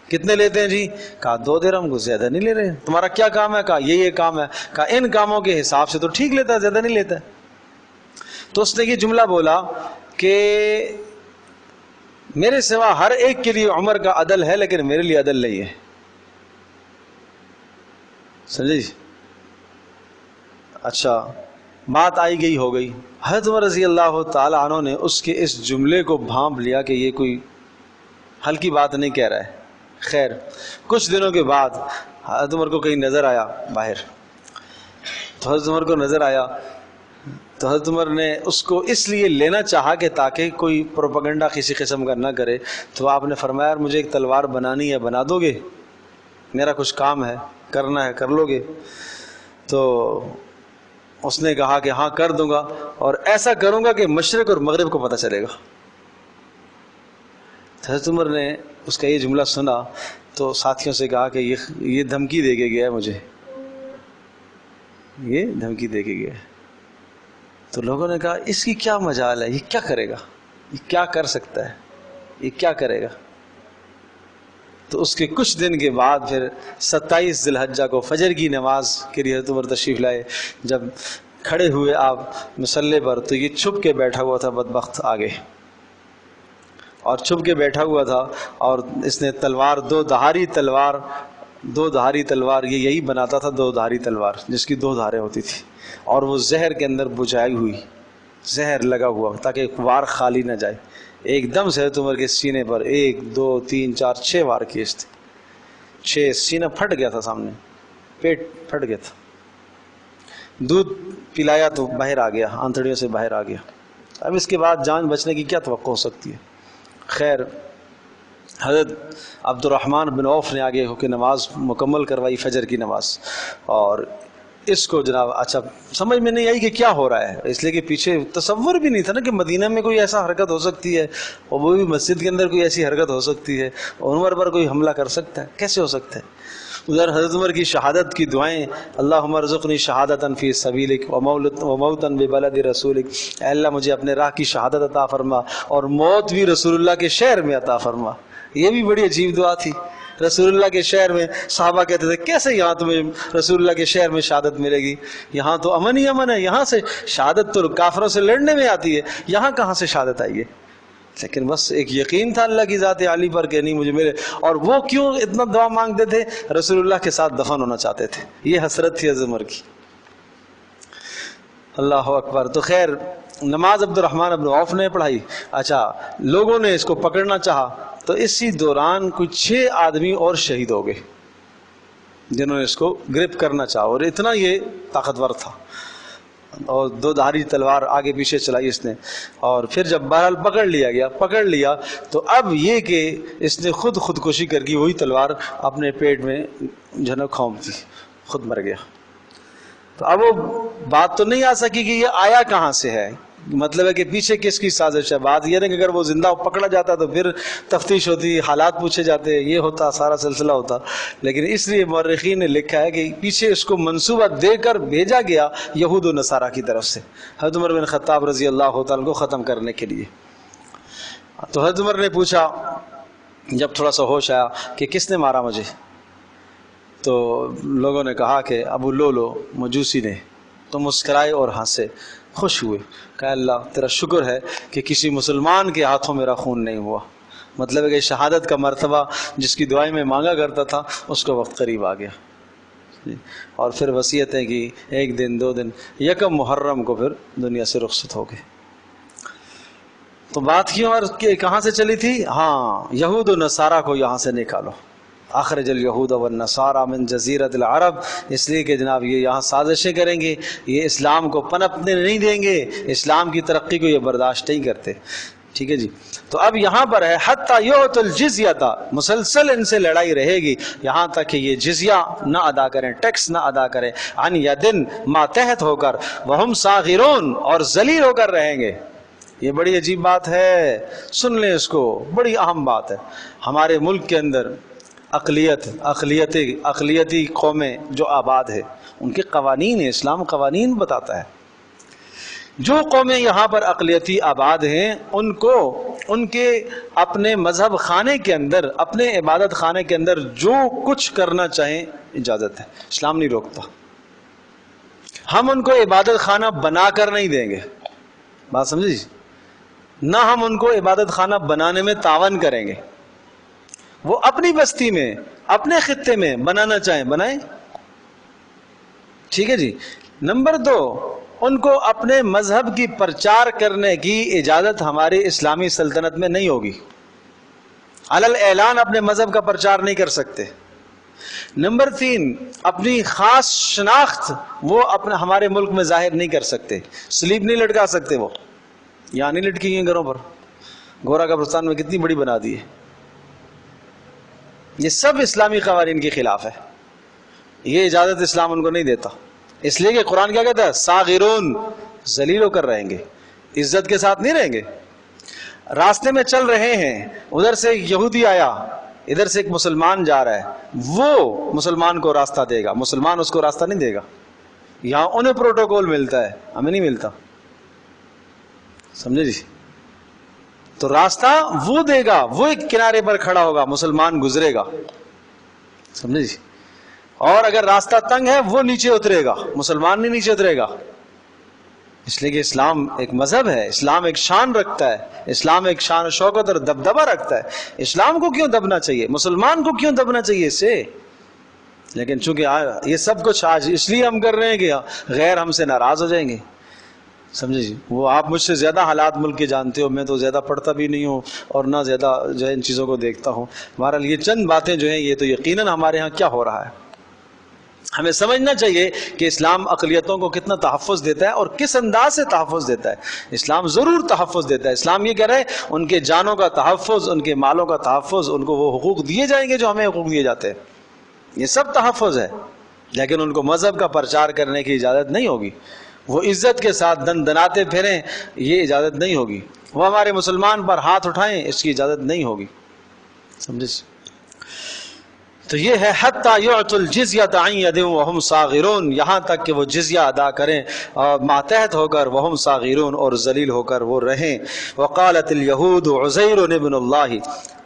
کتنے لیتے ہیں جی؟ کہا 2 درہم، کو زیادہ نہیں لے رہے. تمہارا کیا کام ہے؟ کہا یہ کام ہے. کہا ان کاموں کے حساب سے تو ٹھیک لیتا ہے، زیادہ نہیں لیتا ہے. تو اس نے یہ جملہ بولا کہ میرے سوا ہر ایک کے لیے عمر کا عدل ہے، لیکن میرے لیے عدل نہیں ہے. سمجھے؟ اچھا، بات آئی گئی ہو گئی. حضرت عمر رضی اللہ تعالی عنہ نے اس کے اس جملے کو بھانپ لیا کہ یہ کوئی ہلکی بات نہیں کہہ رہا ہے. خیر، کچھ دنوں کے بعد حضرت عمر کو کہیں نظر آیا باہر. تو حضرت عمر کو نظر آیا تو حضرت عمر نے اس کو اس لیے لینا چاہا کہ تاکہ کوئی پروپیگنڈا کسی قسم کا نہ کرے. تو آپ نے فرمایا مجھے ایک تلوار بنانی ہے، بنا دو گے؟ میرا کچھ کام ہے، کرنا ہے، کر لو گے؟ تو اس نے کہا کہ ہاں کر دوں گا، اور ایسا کروں گا کہ مشرق اور مغرب کو پتہ چلے گا. حضرت عمر نے اس کا یہ جملہ سنا تو ساتھیوں سے کہا کہ یہ دھمکی دے کے گیا ہے مجھے، یہ دھمکی دے کے گیا ہے. تو لوگوں نے کہا اس کی کیا مجال ہے، یہ کیا کرے گا، یہ کیا کر سکتا ہے، یہ کیا کرے گا؟ تو اس کے کچھ دن کے بعد پھر 27 ذی الحجہ کو فجر کی نماز کے لیے حضرت عمر تشریف لائے. جب کھڑے ہوئے آپ مصلی پر تو یہ چھپ کے بیٹھا ہوا تھا بدبخت آگے، اور چھپ کے بیٹھا ہوا تھا، اور اس نے تلوار، 2 دھاری تلوار یہ یہی بناتا تھا، 2 دھاری تلوار جس کی 2 دھاریں ہوتی تھی، اور وہ زہر کے اندر بجھائی ہوئی، زہر لگا ہوا تاکہ وار خالی نہ جائے. ایک دم سے حضرت عمر کے سینے پر 1 2 3 4 6 وار کیس تھے. 6 سینہ پھٹ گیا تھا، سامنے پیٹ پھٹ گیا تھا. دودھ پلایا تو باہر آ گیا، آنتڑیوں سے باہر آ گیا. اب اس کے بعد جان بچنے کی کیا توقع ہو سکتی ہے؟ خیر، حضرت عبد الرحمن بن عوف نے آگے ہو کے نماز مکمل کروائی، فجر کی نماز. اور اس کو جناب اچھا سمجھ میں نہیں آئی کہ کیا ہو رہا ہے، اس لیے کہ پیچھے تصور بھی نہیں تھا نا کہ مدینہ میں کوئی ایسا حرکت ہو سکتی ہے، اور وہ بھی مسجد کے اندر کوئی ایسی حرکت ہو سکتی ہے، اور عمر پر کوئی حملہ کر سکتا ہے، کیسے ہو سکتا ہے؟ ادھر حضرت عمر کی شہادت کی دعائیں، اللہم ارزقنی شہادتا فی سبیلک وموتا ببلد رسولک، اے اللہ مجھے اپنے راہ کی شہادت عطا فرما، اور موت بھی رسول اللہ کے شہر میں عطا فرما. یہ بھی بڑی عجیب دعا تھی. رسول اللہ کے شہر میں، صحابہ کہتے تھے کیسے یہاں تمہیں رسول اللہ کے شہر میں شہادت ملے گی؟ یہاں تو امن ہی امن ہے، یہاں سے شہادت تو کافروں سے لڑنے میں آتی ہے، یہاں کہاں سے شہادت آئی ہے؟ لیکن بس ایک یقین تھا اللہ کی ذات عالی پر کہ نہیں مجھے ملے. اور وہ کیوں اتنا دعا مانگتے تھے؟ رسول اللہ کے ساتھ دفن ہونا چاہتے تھے. یہ حسرت تھی حضرت عمر کی. اللہ اکبر. تو خیر نماز عبد الرحمن ابن عوف نے پڑھائی. اچھا لوگوں نے اس کو پکڑنا چاہا تو اسی دوران کچھ 6 آدمی اور شہید ہو گئے جنہوں نے اس کو گرپ کرنا چاہا, اور اتنا یہ طاقتور تھا, اور 2 دھاری تلوار آگے پیچھے چلائی اس نے. اور پھر جب بہرحال پکڑ لیا تو اب یہ کہ اس نے خودکشی کر کی, وہی تلوار اپنے پیٹ میں کھونپ دی, خود مر گیا. تو اب وہ بات تو نہیں آ سکی کہ یہ آیا کہاں سے ہے, مطلب ہے کہ پیچھے کس کی سازش ہے. بات یہ ہے کہ اگر وہ زندہ پکڑا جاتا تو پھر تفتیش ہوتی, حالات پوچھے جاتے, یہ ہوتا, سارا سلسلہ ہوتا. لیکن اس لیے مورخین نے لکھا ہے کہ پیچھے اس کو منصوبہ دے کر بھیجا گیا یہود و نصارہ کی طرف سے حضرت عمر بن خطاب رضی اللہ تعالیٰ کو ختم کرنے کے لیے. تو حضرت عمر نے پوچھا جب تھوڑا سا ہوش آیا کہ کس نے مارا مجھے, تو لوگوں نے کہا کہ ابو لولو مجوسی نے. تو مسکرائے اور ہنسے, خوش ہوئے, کہا اللہ تیرا شکر ہے کہ کسی مسلمان کے ہاتھوں میرا خون نہیں ہوا. مطلب ہے کہ شہادت کا مرتبہ جس کی دعائیں میں مانگا کرتا تھا اس کا وقت قریب آ گیا. اور پھر وصیتیں کی, 1 دن 2 دن, 1 محرم کو پھر دنیا سے رخصت ہو گئے. تو بات کیوں اور کہاں سے چلی تھی؟ ہاں یہود و نصارہ کو یہاں سے نکالو. اخرج الیہود والنصارى من جزیرۃ العرب, اس لیے کہ جناب یہ یہاں سازشیں کریں گے, یہ اسلام کو پنپنے نہیں دیں گے, اسلام کی ترقی کو یہ برداشت نہیں کرتے. ٹھیک ہے جی. تو اب یہاں پر ہے حتی یعطوا الجزیۃ, مسلسل ان سے لڑائی رہے گی یہاں تک کہ یہ جزیہ نہ ادا کریں, ٹیکس نہ ادا کریں, عن یدن ماتحت ہو کر, وہم صاغرون, اور ذلیل ہو کر رہیں گے. یہ بڑی عجیب بات ہے, سن لیں اس کو, بڑی اہم بات ہے. ہمارے ملک کے اندر اقلیتی قومیں جو آباد ہے ان کے قوانین ہیں, اسلام قوانین بتاتا ہے. جو قومیں یہاں پر اقلیتی آباد ہیں ان کو ان کے اپنے مذہب خانے کے اندر, اپنے عبادت خانے کے اندر جو کچھ کرنا چاہیں اجازت ہے, اسلام نہیں روکتا. ہم ان کو عبادت خانہ بنا کر نہیں دیں گے, بات سمجھے جی, نہ ہم ان کو عبادت خانہ بنانے میں تعاون کریں گے. وہ اپنی بستی میں, اپنے خطے میں بنانا چاہیں بنائیں. ٹھیک ہے جی. نمبر 2, ان کو اپنے مذہب کی پرچار کرنے کی اجازت ہماری اسلامی سلطنت میں نہیں ہوگی. علل اعلان اپنے مذہب کا پرچار نہیں کر سکتے. نمبر 3, اپنی خاص شناخت وہ اپنے ہمارے ملک میں ظاہر نہیں کر سکتے. سلیب نہیں لٹکا سکتے, وہ یہاں نہیں لٹکی ہیں گھروں پر. گورا قبرستان میں کتنی بڑی بنا دی ہے. یہ سب اسلامی قوانین کے خلاف ہے, یہ اجازت اسلام ان کو نہیں دیتا. اس لیے کہ قرآن کیا کہتا ہے, صاغرون, ذلیل ہو کر رہیں گے, عزت کے ساتھ نہیں رہیں گے. راستے میں چل رہے ہیں, ادھر سے ایک یہودی آیا, ادھر سے ایک مسلمان جا رہا ہے, وہ مسلمان کو راستہ دے گا, مسلمان اس کو راستہ نہیں دے گا. یہاں انہیں پروٹوکول ملتا ہے, ہمیں نہیں ملتا, سمجھے جی. تو راستہ وہ دے گا, وہ ایک کنارے پر کھڑا ہوگا, مسلمان گزرے گا, سمجھے جی. اور اگر راستہ تنگ ہے وہ نیچے اترے گا, مسلمان نہیں نیچے اترے گا. اس لیے کہ اسلام ایک مذہب ہے, اسلام ایک شان رکھتا ہے, اسلام ایک شان و شوکت اور دبدبہ رکھتا ہے. اسلام کو کیوں دبنا چاہیے, مسلمان کو کیوں دبنا چاہیے اس سے؟ لیکن چونکہ یہ سب کچھ آج اس لیے ہم کر رہے ہیں کہ غیر ہم سے ناراض ہو جائیں گے, سمجھے جی. وہ آپ مجھ سے زیادہ حالات ملک کے جانتے ہو, میں تو زیادہ پڑھتا بھی نہیں ہوں اور نہ زیادہ جو ہے ان چیزوں کو دیکھتا ہوں. بہرحال یہ چند باتیں جو ہیں یہ تو یقیناً ہمارے ہاں کیا ہو رہا ہے. ہمیں سمجھنا چاہیے کہ اسلام اقلیتوں کو کتنا تحفظ دیتا ہے اور کس انداز سے تحفظ دیتا ہے. اسلام ضرور تحفظ دیتا ہے. اسلام یہ کہہ رہا ہے ان کے جانوں کا تحفظ, ان کے مالوں کا تحفظ, ان کو وہ حقوق دیے جائیں گے جو ہمیں حقوق دیے جاتے ہیں, یہ سب تحفظ ہے. لیکن ان کو مذہب کا پرچار کرنے کی اجازت نہیں ہوگی. وہ عزت کے ساتھ دن دناتے پھریں, یہ اجازت نہیں ہوگی. وہ ہمارے مسلمان پر ہاتھ اٹھائیں, اس کی اجازت نہیں ہوگی, سمجھے. تو یہ ہے حتی یعطوا الجزیۃ عن ید وہم صاغرون, یہاں تک کہ وہ جزیہ ادا کریں اور ماتحت ہو کر, وہم صاغرون, اور ذلیل ہو کر وہ رہیں. وقالت الیہود عزیر ابن اللہ,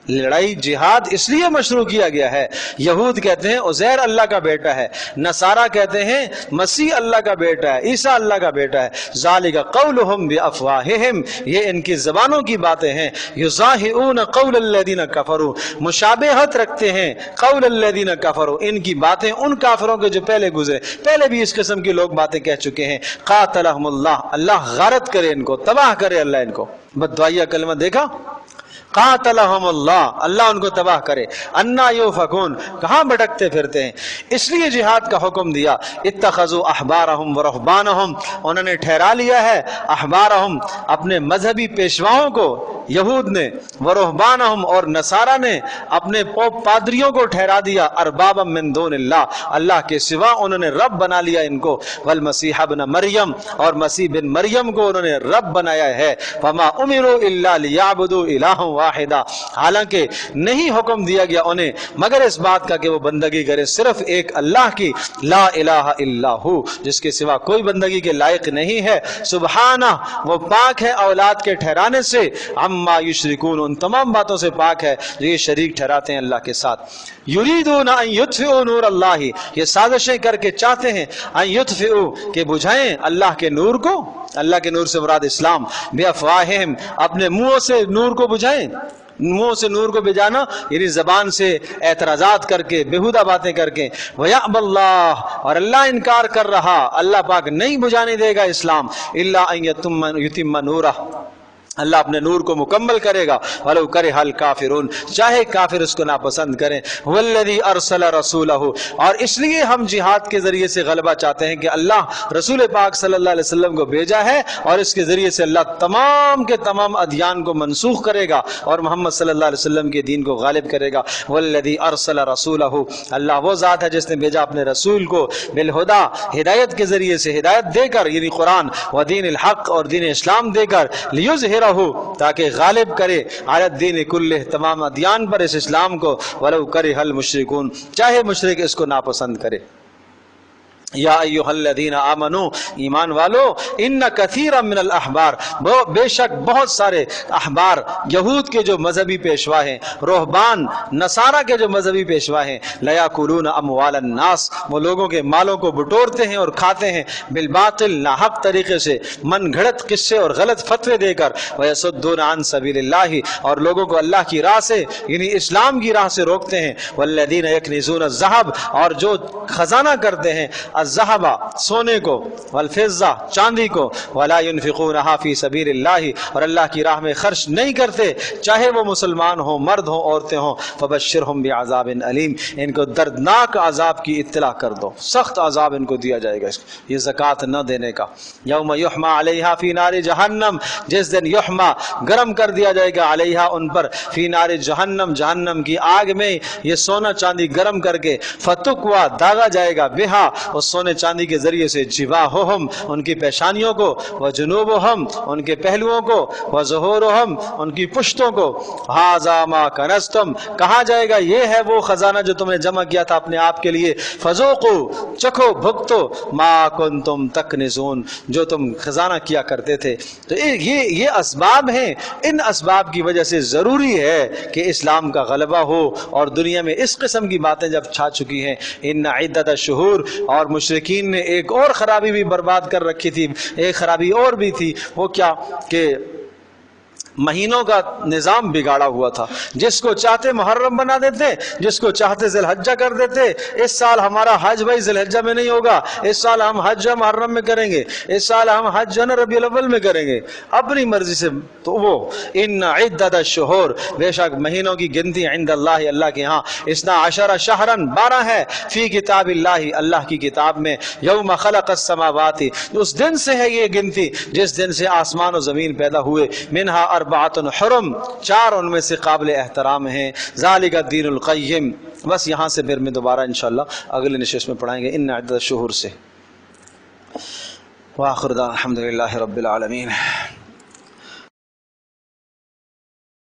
لڑائی جہاد اس لیے مشروع کیا گیا ہے. یہود کہتے ہیں عزیر اللہ کا بیٹا ہے، نصارہ کہتے ہیں مسیح اللہ کا بیٹا ہے، عیسیٰ اللہ کا بیٹا ہے. ذالک قولہم بافواہہم، یہ ان کی زبانوں کی باتیں ہیں. یضاہئون قول الذین کفروا، مشابہت رکھتے ہیں قول الذین کفروا، ان کی باتیں ان کافروں کے جو پہلے گزرے، پہلے بھی اس قسم کی لوگ باتیں کہہ چکے ہیں. قاتلہم اللہ، اللہ غارت کرے ان کو، تباہ کرے اللہ ان کو. بددعائیہ کلمہ دیکھا، قاتلہم اللہ، اللہ ان کو تباہ کرے. انا یوفکون، کہاں بھٹکتے پھرتے ہیں. اس لیے جہاد کا حکم دیا. اتخذوا احبارہم ورہبانہم، انہوں نے ٹھہرا لیا ہے احبارہم اپنے مذہبی پیشواؤں کو، یہود نے، ورہبانہم اور نصارہ نے اپنے پوپ پادریوں کو ٹھہرا دیا اربابا من دون اللہ، اللہ کے سوا انہوں نے رب بنا لیا ان کو. والمسیح ابن مریم، اور مسیح بن مریم کو انہوں نے رب بنایا ہے. فما امروا الا لیعبدوا الہا واحدہ، حالانکہ نہیں حکم دیا گیا انہیں مگر اس بات کا کہ وہ بندگی کرے صرف ایک اللہ کی، لا الہ الا ہو، جس کے سوا کوئی بندگی کے لائق نہیں ہے. سبحانہ، وہ پاک ہے اولاد کے ٹھہرانے سے، عما یشرکون، ان تمام باتوں سے پاک ہے جو یہ شریک ٹھہراتے ہیں اللہ کے ساتھ. یریدون ان یطفئوا نور اللہ، یہ سازشیں کر کے چاہتے ہیں ان یطفئوا، کہ بجھائیں اللہ کے نور کو. اللہ کے نور سے مراد اسلام. بافواہہم، اپنے منہوں سے نور کو بجھائیں. منہ سے نور کو بجانا یعنی زبان سے اعتراضات کر کے، بیہودہ باتیں کر کے. وَيَأْبَى اللَّهُ، اور اللہ انکار کر رہا، اللہ پاک نہیں بجانے دے گا اسلام. إِلَّا أَن يُتِمَّ نُورَهُ، اللہ اپنے نور کو مکمل کرے گا. وَلَوْ كَرِهَ الْكَافِرُونَ، چاہے کافر اس کو ناپسند کریں. وَالَّذِي أَرْسَلَ رَسُولَهُ، اور اس لیے ہم جہاد کے ذریعے سے غلبہ چاہتے ہیں کہ اللہ رسول پاک صلی اللہ علیہ وسلم کو بھیجا ہے، اور اس کے ذریعے سے اللہ تمام کے تمام ادیان کو منسوخ کرے گا اور محمد صلی اللہ علیہ وسلم کے دین کو غالب کرے گا. وَالَّذِي أَرْسَلَ رَسُولَهُ، اللہ وہ ذات ہے جس نے بھیجا اپنے رسول کو بالہدیٰ، ہدایت کے ذریعے سے، ہدایت دے کر یعنی قرآن، ودین الحق، اور دین اسلام دے کر، لیظہرہ، تاکہ غالب کرے، علی الدین کلہ، تمام ادیان پر اس اسلام کو. ولو کرہ المشرکون، چاہے مشرک اس کو ناپسند کرے. یا ایہا الذین آمنو، ایمان والو، ان کثیرا من الاحبار، بے شک بہت سارے احبار، یہود کے جو مذہبی پیشوا ہیں، رہبان نصارہ کے جو مذہبی پیشوا ہیں، لیاکلون اموال الناس، وہ لوگوں کے مالوں کو بٹورتے ہیں اور کھاتے ہیں، بالباطل، ناحق طریقے سے، من گھڑت قصے اور غلط فتوے دے کر. ویصدون عن سبیل اللہ، اور لوگوں کو اللہ کی راہ سے یعنی اسلام کی راہ سے روکتے ہیں. والذین یکنزون الذہب، اور جو خزانہ کرتے ہیں الذہب، سونے کو، والفضہ، چاندی کو، ولا ينفقونها فی سبیل اللہ، اور اللہ کی راہ میں خرچ نہیں کرتے، چاہے وہ مسلمان ہوں، مرد ہوں، عورتیں ہوں. فبشرہم بعذاب علیم، ان کو دردناک عذاب کی اطلاع کر دو، سخت عذاب ان کو دیا جائے گا یہ زکوٰۃ نہ دینے کا. یوم یحمى علیہا فی نار جہنم، جس دن یحمى، گرم کر دیا جائے گا، علیہا، ان پر، فی نار جہنم، جہنم کی آگ میں یہ سونا چاندی گرم کر کے، فتکوى، داغا جائے گا، بہا، اس سونے چاندی کے ذریعے سے، جباہہم، ان کی پیشانیوں کو، وجنوبہم، ان کے پہلوؤں کو، وظہورہم، ان کی پشتوں کو. ھذا ما کنزتم، کہا جائے گا یہ ہے وہ خزانہ جو تم نے جمع کیا تھا اپنے آپ کے لیے. فذوقوا، چکھو، بھگتو، ما کنتم تکنزون، جو تم خزانہ کیا کرتے تھے. تو یہ اسباب ہیں. ان اسباب کی وجہ سے ضروری ہے کہ اسلام کا غلبہ ہو، اور دنیا میں اس قسم کی باتیں جب چھا چکی ہیں. ان عدت الشہور، اور مشرکین نے ایک اور خرابی بھی برباد کر رکھی تھی، ایک خرابی اور بھی تھی. وہ کیا کہ مہینوں کا نظام بگاڑا ہوا تھا. جس کو چاہتے محرم بنا دیتے، جس کو چاہتے ذی الحجہ کر دیتے. اس سال ہمارا حج بھائی ذی الحجہ میں نہیں ہوگا، اس سال ہم حج محرم میں کریں گے، اس سال ہم حج ربیع الاول میں کریں گے، اپنی مرضی سے. تو وہ ان عدت الشہور، بے شک مہینوں کی گنتی، عند اللہ، اللہ کے ہاں، 12 شہرن، 12 ہے، فی کتاب اللہ، اللہ کی کتاب میں. یوم خلق السماوات، اس دن سے ہے یہ گنتی جس دن سے آسمان و زمین پیدا ہوئے. منہا اربعۃ حرم، 4 ان میں سے قابل احترام ہیں. ذالک الدین القیم. بس یہاں سے پھر میں دوبارہ انشاءاللہ اگلے نشست میں پڑھائیں گے ان عدت الشہور سے. وآخر دعوانا الحمدللہ رب العالمین.